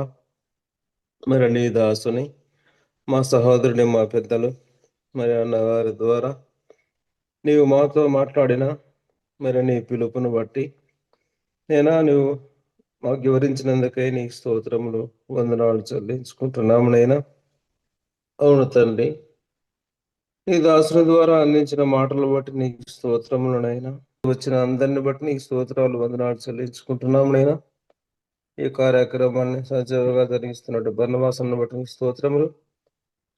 మరి నీ దాసుని, మా సహోదరుని, మా పెద్దలు, మరి అన్నగారి ద్వారా నీవు మాతో మాట్లాడిన మరి నీ పిలుపును బట్టి నువ్వు మాకు వివరించినందుకై నీకు స్తోత్రములు, వందనాలు చెల్లించుకుంటున్నాము నైనా. అవును తండ్రి, నీ దాసుని ద్వారా అందించిన మాటలు బట్టి నీకు స్తోత్రములనైనా, వచ్చిన అందరిని బట్టి నీకు స్తోత్రాలు, వందనాలు చెల్లించుకుంటున్నాము నైనా. ఈ కార్యక్రమాన్ని సజీవంగా జరిగిస్తున్నట్టు బర్ణవాసను బట్టి నీకు స్తోత్రములు,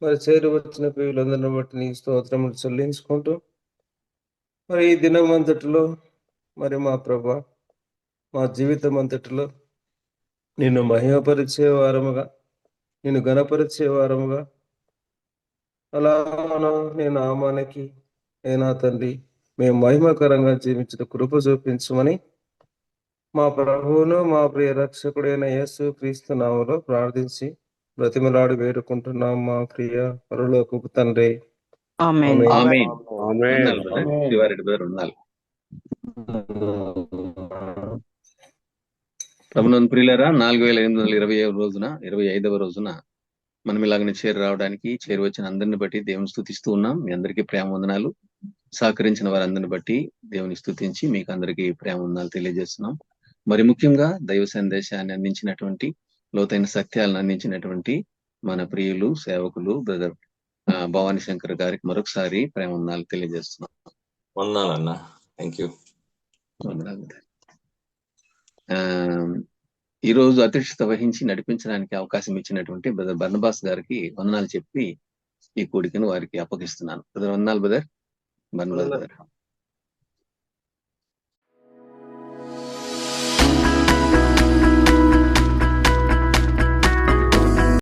మరి చేరి వచ్చిన ప్రియులందరిని బట్టి నీకు స్తోత్రములు చెల్లించుకుంటూ, మరి ఈ దినం అంతటిలో మరి మా ప్రభా, మా జీవితం అంతటిలో నిన్ను మహిమపరిచే వారముగా, నిన్ను ఘనపరిచే వారముగా, అలా నీ నామానికి నా తండ్రి మేము మహిమకరంగా జీవించిన కృప చూపించమని మా ప్రభువును, మా ప్రియ రక్షకుడైన యేసు క్రీస్తు నామములో ప్రార్థించి బ్రతిమలాడి వేడుకుంటున్నాం మా ప్రియ పరలోకపు తండ్రి. ఆమేన్. శివారెడ్డి బ్రదర్ వందనాలు. ప్రభునందు ప్రియులారా, 4825 రోజున 25వ రోజున మనం ఇలాగనే చేరి వచ్చిన అందరిని బట్టి దేవుని స్తుతిస్తూ ఉన్నాం. మీ అందరికీ ప్రేమ వందనాలు. సహకరించిన వారందరిని బట్టి దేవుని స్తుతించి మీకు అందరికీ ప్రేమ వందనాలు తెలియజేస్తున్నాం. మరి ముఖ్యంగా దైవ సందేశాన్ని అందించినటువంటి, లోతైన సత్యాలను అందించినటువంటి మన ప్రియులు సేవకులు బ్రదర్ భవానీ శంకర్ గారికి మరొకసారి ప్రేమ వందనాలు తెలియజేస్తున్నాం. వందనాలన్నా. Thank you. ఈ రోజు అధ్యక్షత వహించి నడిపించడానికి అవకాశం ఇచ్చినటువంటి బ్రదర్ బర్నబాస్ గారికి వందనాలు చెప్పి ఈ కోడికను వారికి అప్పగిస్తున్నాను. బ్రదర్ వందనాలు బ్రదర్. Barnabas brother.